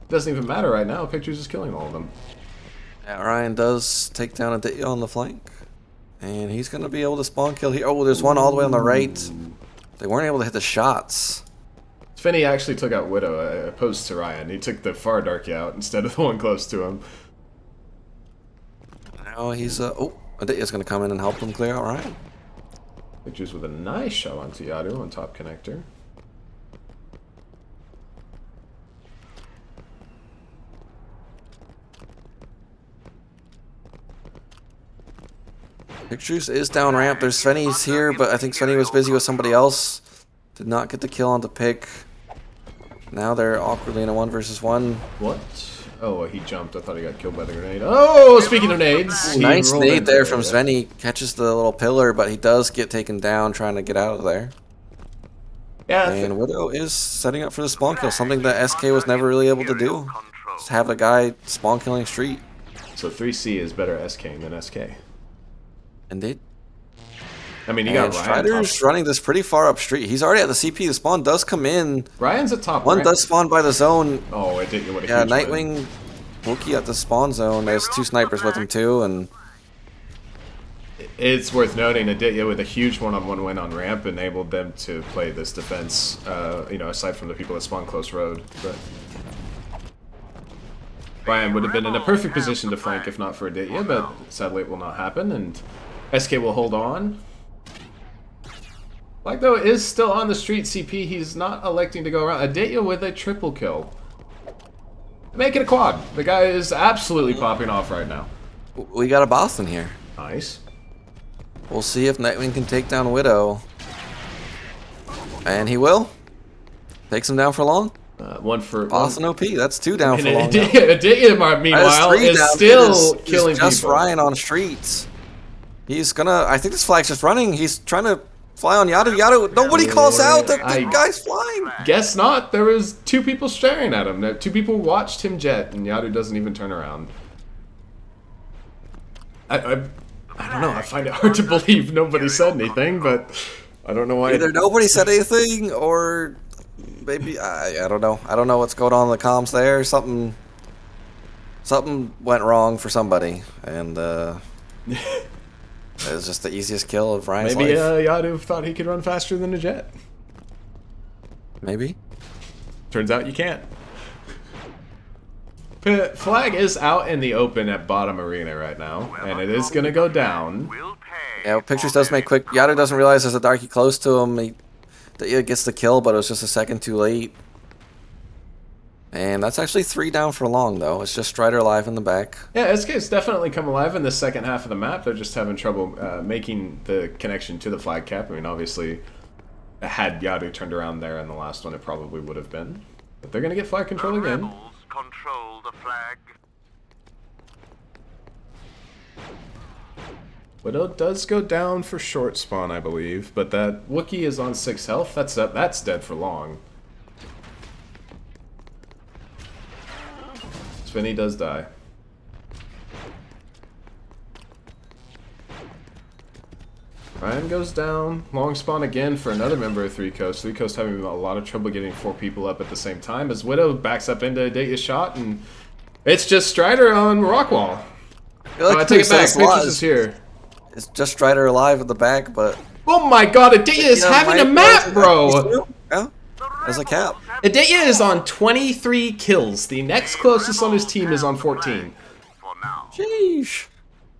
Doesn't even matter right now. Pictures is killing all of them. Yeah, Ryan does take down Aditya on the flank. And he's going to be able to spawn kill here. Oh, there's one all the way on the right. They weren't able to hit the shots. Finney actually took out Widow opposed to Ryan. He took the far Darky out instead of the one close to him. Now he's... oh, Aditya's going to come in and help him clear out Ryan. Pictures with a nice shot onto Yadu on top connector. Pictures is down ramp. There's Svenny's here, but I think Svenny was busy with somebody else. Did not get the kill on the pick. Now they're awkwardly in a 1-versus-1. What? Oh, he jumped. I thought he got killed by the grenade. Oh, speaking of nades. he Nice rolled nade into there it. from Svenny. Catches the little pillar, but he does get taken down trying to get out of there. Yeah, And Widow is setting up for the spawn kill, something that SK was never really able to do. Control. Just have a guy spawn killing street. so 3C is better SKing than SK. Indeed. I mean, you And got Ryan. Strider's Top. running this pretty far up street. He's already at the CP. The spawn does come in. Ryan's a top. One rank. does spawn by the zone. Oh, it did. What a Yeah, huge win. Nightwing, Wookie at the spawn zone. There's 2 snipers with him too, and It's worth noting Aditya with a huge one-on-one win on ramp enabled them to play this defense. You know, aside from the people that spawn close road, but Ryan would have been in a perfect position to flank if not for Aditya, but sadly it will not happen, and SK will hold on. Like though is still on the street CP, he's not electing to go around. Aditya with a triple kill. Make it a quad. The guy is absolutely popping off right now. We got a Boston here. Nice. We'll see if Nightwing can take down Widow. And he will. Takes him down for long. One for Boston OP. That's 2 down for long. now. Aditya, meanwhile, That 3 is down. still It is killing just people. Ryan on streets. He's gonna. I think this flag's just running. He's trying to fly on Yadu. Yadu. Nobody calls out that the guy's flying. Guess not. There was 2 people staring at him. 2 people watched him jet, and Yadu doesn't even turn around. I don't know. I find it hard to believe nobody said anything, but I don't know why. Either nobody said anything, or maybe I don't know. I don't know what's going on in the comms there. Something went wrong for somebody, and it was just the easiest kill of Ryan's Maybe life. Yadu thought he could run faster than a jet. Maybe. Turns out you can't. Flag is out in the open at bottom arena right now, and it is gonna go down. We'll pay Yeah, Pictures does make quick. Yadu doesn't realize there's a Darky close to him. He gets the kill, but it was just a second too late. And that's actually 3 down for long, though. It's just Strider alive in the back. Yeah, SK's definitely come alive in the second half of the map. They're just having trouble making the connection to the flag cap. I mean, obviously, had Yadu turned around there in the last one, it probably would have been. But they're gonna get flag control The again. rebels control the flag. Widow does go down for short spawn, I believe, but that Wookiee is on 6 health. That's dead for long. Svenny does die. Ryan goes down. Long spawn again for another member of 3Coast. 3Coast having a lot of trouble getting 4 people up at the same time as Widow backs up into Data's shot, and it's just Strider on Rockwall. I take it back. Pictures is here. It's just Strider alive at the back, but... Oh my god, Aditya is having a map, bro! Yeah, as a cap. Aditya is on 23 kills. The next closest on his team is on 14. For now. Sheesh.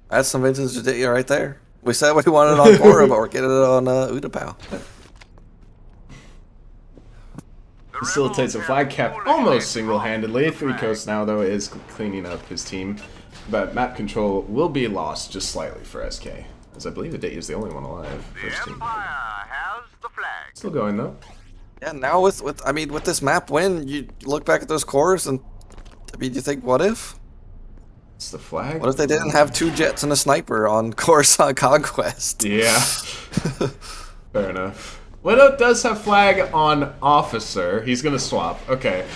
That's some vintage Aditya right there. We said we wanted it on Korra, but we're getting it on Utapau. Facilitates a flag cap almost single-handedly. 3Coast now, though, is cleaning up his team. But map control will be lost just slightly for SK, as I believe Aditya is the only one alive. The First team. Empire has the flag. Still going, though. Yeah, now with this map win, you look back at those cores and I mean, you think, what if? It's the flag. What if they didn't have 2 jets and a sniper on Coruscant Conquest? Yeah. Fair enough. Widow does have flag on officer. He's gonna swap. Okay.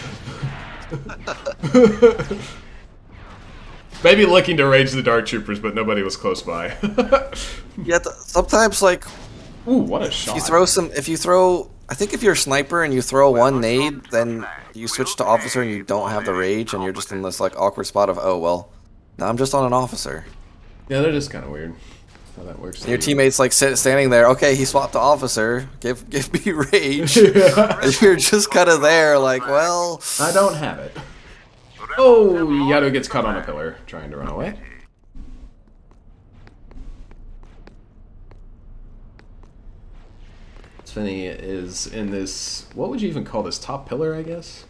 Maybe looking to rage the Dark Troopers, but nobody was close by. Yeah, sometimes like Ooh, what a shot. if you throw, I think if you're a sniper and you throw 1 nade, then you switch to officer and you don't have the rage and you're just in this like awkward spot of, oh well, now I'm just on an officer. Yeah, they're just kind of weird how that works. And your teammates like standing there, okay, he swapped to officer, give me rage. Yeah. And you're just kind of there like, well, I don't have it. Oh, Yado gets caught on a pillar trying to run away. Svenny is in this, what would you even call this, top pillar, I guess?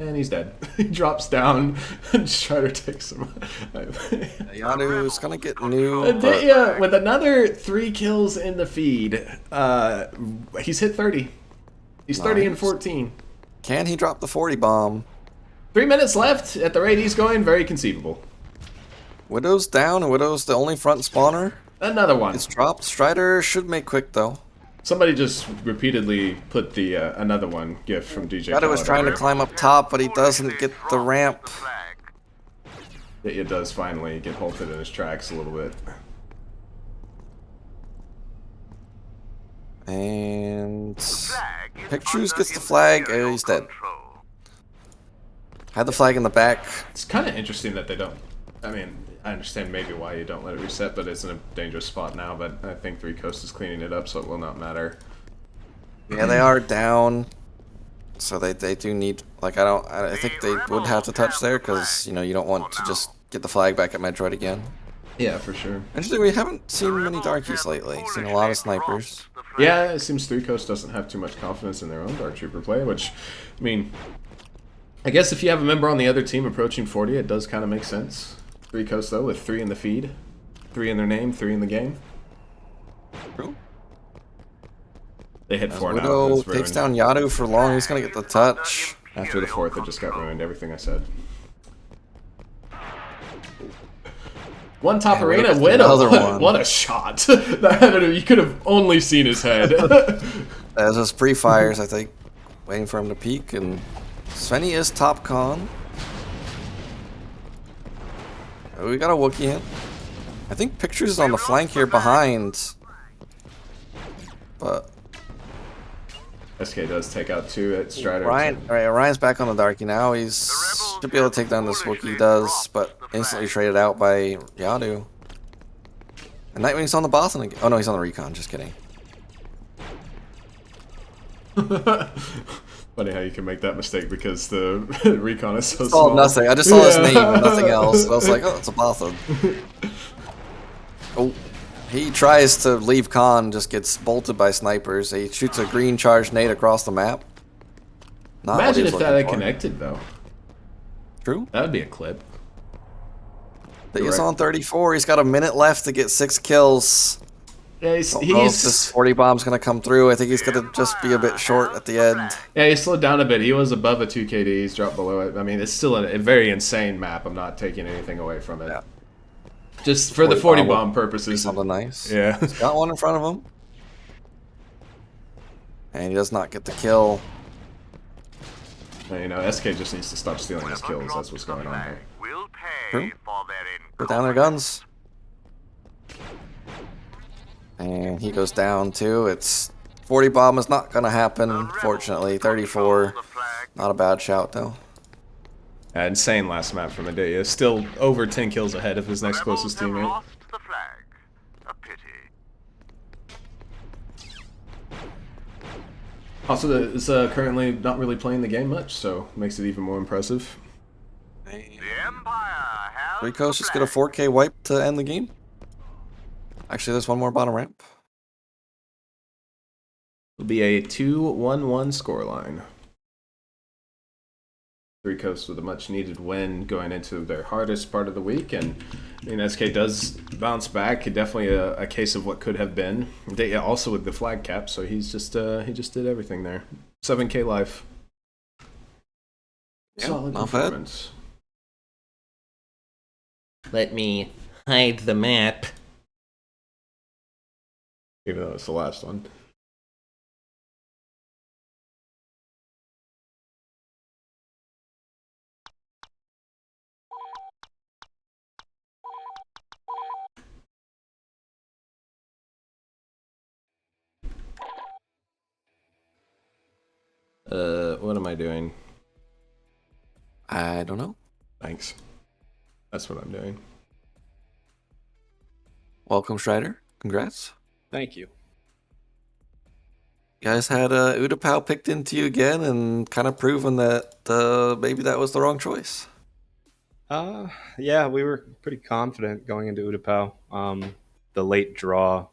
And he's dead. He drops down and Strider takes him. Yadu is gonna get new. But Yeah, with another 3 kills in the feed. He's hit 30. He's 30 and Nice. 14. can he drop the 40 bomb? 3 minutes left at the rate he's going, very conceivable. Widow's down, and Widow's the only front spawner. Another one. It's dropped. Strider should make quick though. Somebody just repeatedly put the another one gift from DJ. Yadu was trying to climb up top, but he doesn't get the ramp. The flag. It does finally get halted in his tracks a little bit. And Flag is Pictures under gets the flag. Imperial He's dead. control. Had the flag in the back. It's kind of interesting that they don't. I mean, I understand maybe why you don't let it reset, but it's in a dangerous spot now. But I think 3Coast is cleaning it up, so it will not matter. Yeah, they are down. So they do need, like, I think they would have to touch there because, you know, you don't want to just get the flag back at Metroid again. Yeah, for sure. Interesting, we haven't seen many darkies lately. Seen a lot of snipers. Yeah, it seems 3Coast doesn't have too much confidence in their own Dark Trooper play, which, I mean, I guess if you have a member on the other team approaching 40, it does kind of make sense. 3Coast, though, with 3 in the feed. 3 in their name, 3 in the game. True. They hit As 4 now. Widow That's takes ruined. down Yadu for long. He's going to get the touch. After the 4th, it just got ruined. Everything I said. One top And arena, Widow's Widow. another one. What a shot. You could have only seen his head. As his pre-fires, I think, waiting for him to peek. And Svenny is top con. Oh, we got a Wookiee hit. I think Pictures is on the flank here behind. But SK does take out 2 at Strider. Ryan's back on the Darky now. He's should be able to take down this Wookiee, does, but instantly traded out by Yadu. And Nightwing's on the Boston again. Oh no, he's on the Recon, just kidding. Funny how you can make that mistake because the recon is so I small. saw nothing. I just saw his name and nothing else. And I was like, oh, it's a Boston. Oh, he tries to leave con, just gets bolted by snipers. He shoots a green charge nade across the map. Not what Imagine he was if that looking had for. connected, though. True. That would be a clip. He's on 34. He's got a minute left to get 6 kills. Yeah, Don't know if this 40 bomb's gonna come through. I think he's gonna just be a bit short at the end. Yeah, he slowed down a bit. He was above a 2 KD. He's dropped below it. I mean, it's still a very insane map. I'm not taking anything away from it. Yeah. Just for the 40 bomb purposes. Something nice. Yeah. He's got one in front of him. And he does not get the kill. And, you know, SK just needs to stop stealing his kills. That's what's going on here. Will pay True. for their Put down their guns. And he goes down too. It's 40 bomb is not gonna happen, fortunately. 34. Not a bad shout though. Insane last map from Adea. Still over 10 kills ahead of his next closest teammate. Lost the flag. A pity. Also, is currently not really playing the game much, so makes it even more impressive. The Empire has 3Coast the just get a flag. 4K wipe to end the game. Actually, there's one more bottom ramp. It'll be a 2-1-1 scoreline. 3Coast with a much needed win going into their hardest part of the week, and I mean SK does bounce back. Definitely a case of what could have been. They, also with the flag cap, so he just did everything there. 7K life. Yeah, Solid not bad. performance. Let me hide the map. Even though it's the last one. What am I doing? I don't know. Thanks. That's what I'm doing. Welcome, Strider. Congrats. Thank you. You guys had Utapau picked into you again and kind of proven that maybe that was the wrong choice. Yeah, we were pretty confident going into Utapau. The late draw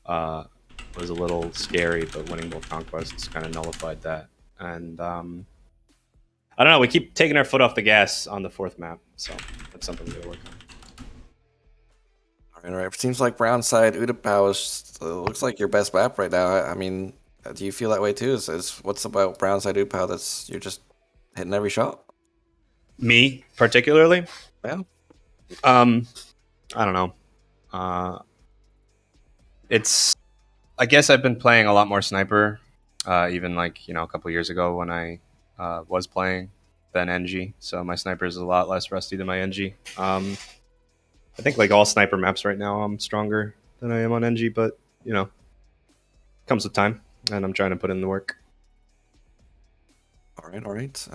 was a little scary, but winning both conquests kind of nullified that. And I don't know, we keep taking our foot off the gas on the 4th map, so that's something we gotta work on. All right. It seems like brown side Utapau is looks like your best map right now. I mean, do you feel that way too? Is what's about brown side Utapau that's you're just hitting every shot? Me, particularly? Yeah. I don't know. It's, I guess I've been playing a lot more sniper, even like, you know, a couple years ago when I was playing than NG. So my sniper is a lot less rusty than my NG. I think like all sniper maps right now, I'm stronger than I am on NG, but you know, comes with time, and I'm trying to put in the work. All right.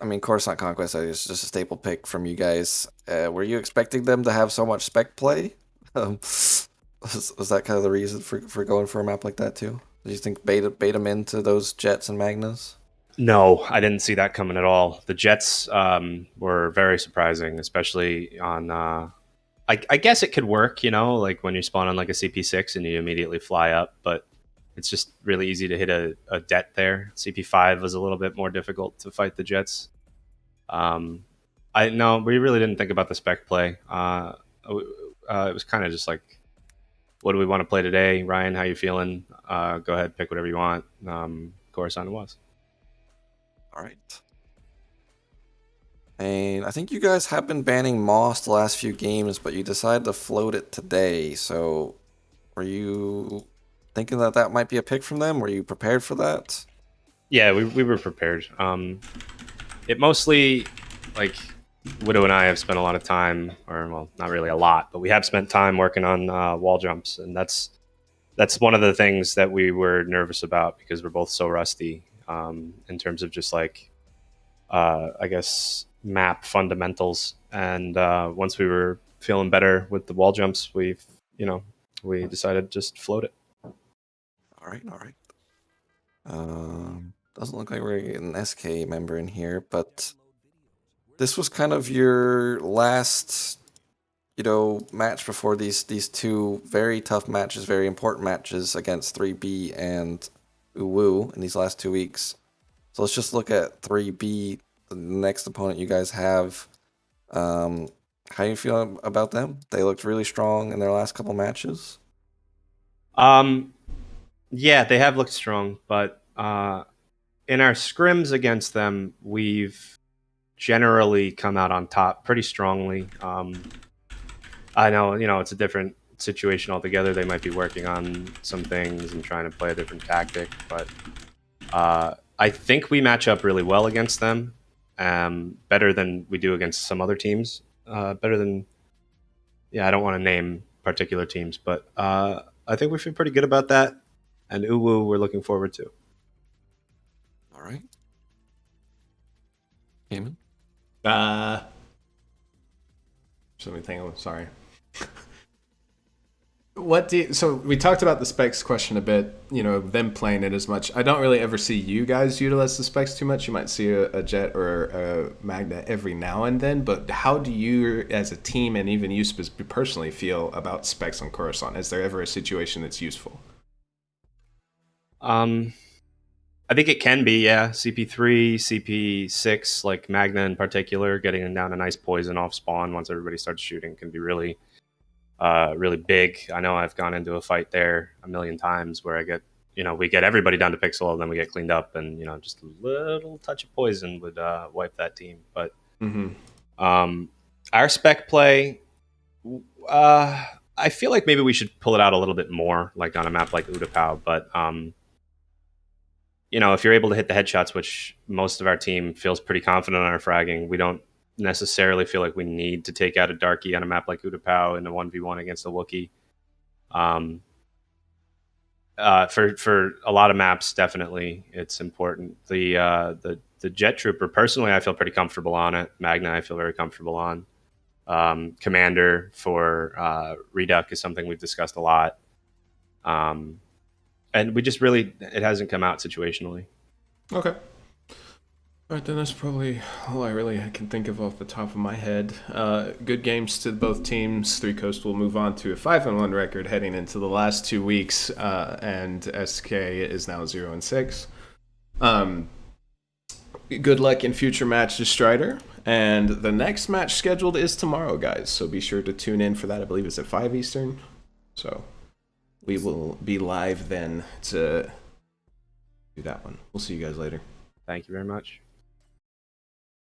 I mean, Coruscant Conquest is just a staple pick from you guys. Were you expecting them to have so much spec play? Was that kind of the reason for going for a map like that too? Do you think bait them into those Jets and Magnas? No, I didn't see that coming at all. The Jets were very surprising, especially on. I guess it could work, you know, like when you spawn on like a CP6 and you immediately fly up, but it's just really easy to hit a det there. CP5 was a little bit more difficult to fight the Jets. I No, we really didn't think about the spec play. It was kind of just like, what do we want to play today? Ryan, how you feeling? Go ahead, pick whatever you want. Coruscant it was. All right. And I think you guys have been banning Moss the last few games, but you decided to float it today. So, were you thinking that that might be a pick from them? Were you prepared for that? Yeah, we were prepared. It mostly, like, Widow and I have spent a lot of time, or well, not really a lot, but we have spent time working on wall jumps, and that's one of the things that we were nervous about because we're both so rusty in terms of just like, I guess, map fundamentals. And once we were feeling better with the wall jumps, we decided to just float it. All right. Doesn't look like we're getting an SK member in here, but this was kind of your last, match before these two very tough matches, very important matches against 3B and Uwu in these last 2 weeks. So let's just look at 3B, the next opponent you guys have. How you feeling about them? They looked really strong in their last couple matches. Yeah, they have looked strong, but in our scrims against them, we've generally come out on top pretty strongly. I know, it's a different situation altogether. They might be working on some things and trying to play a different tactic, but I think we match up really well against them, better than we do against some other teams. Better than, I don't want to name particular teams, but I think we feel pretty good about that. And Uwu, we're looking forward to. All right. Cayman? Something. Sorry. So we talked about the specs question a bit, them playing it as much. I don't really ever see you guys utilize the specs too much. You might see a Jet or a Magna every now and then, but how do you as a team and even you personally feel about specs on Coruscant? Is there ever a situation that's useful? I think it can be, yeah. CP3, CP6, like Magna in particular, getting down a nice poison off spawn once everybody starts shooting can be really really big. I know I've gone into a fight there a million times where I get, we get everybody down to pixel and then we get cleaned up and, just a little touch of poison would wipe that team. But our spec play, I feel like maybe we should pull it out a little bit more, like on a map like Utapau. But, if you're able to hit the headshots, which most of our team feels pretty confident on our fragging, we don't necessarily feel like we need to take out a Darkie on a map like Utapau in a 1v1 against a Wookiee. For a lot of maps, definitely it's important. The Jet Trooper, personally, I feel pretty comfortable on it. Magna, I feel very comfortable on. Commander for Reduck is something we've discussed a lot. And we just really, it hasn't come out situationally. Okay. All right, then that's probably all I can think of off the top of my head. Good games to both teams. 3Coast will move on to a 5-1 record heading into the last 2 weeks, and SK is now 0-6. Good luck in future matches, Strider. And the next match scheduled is tomorrow, guys. So be sure to tune in for that. I believe it's at 5 Eastern. So we will be live then to do that one. We'll see you guys later. Thank you very much.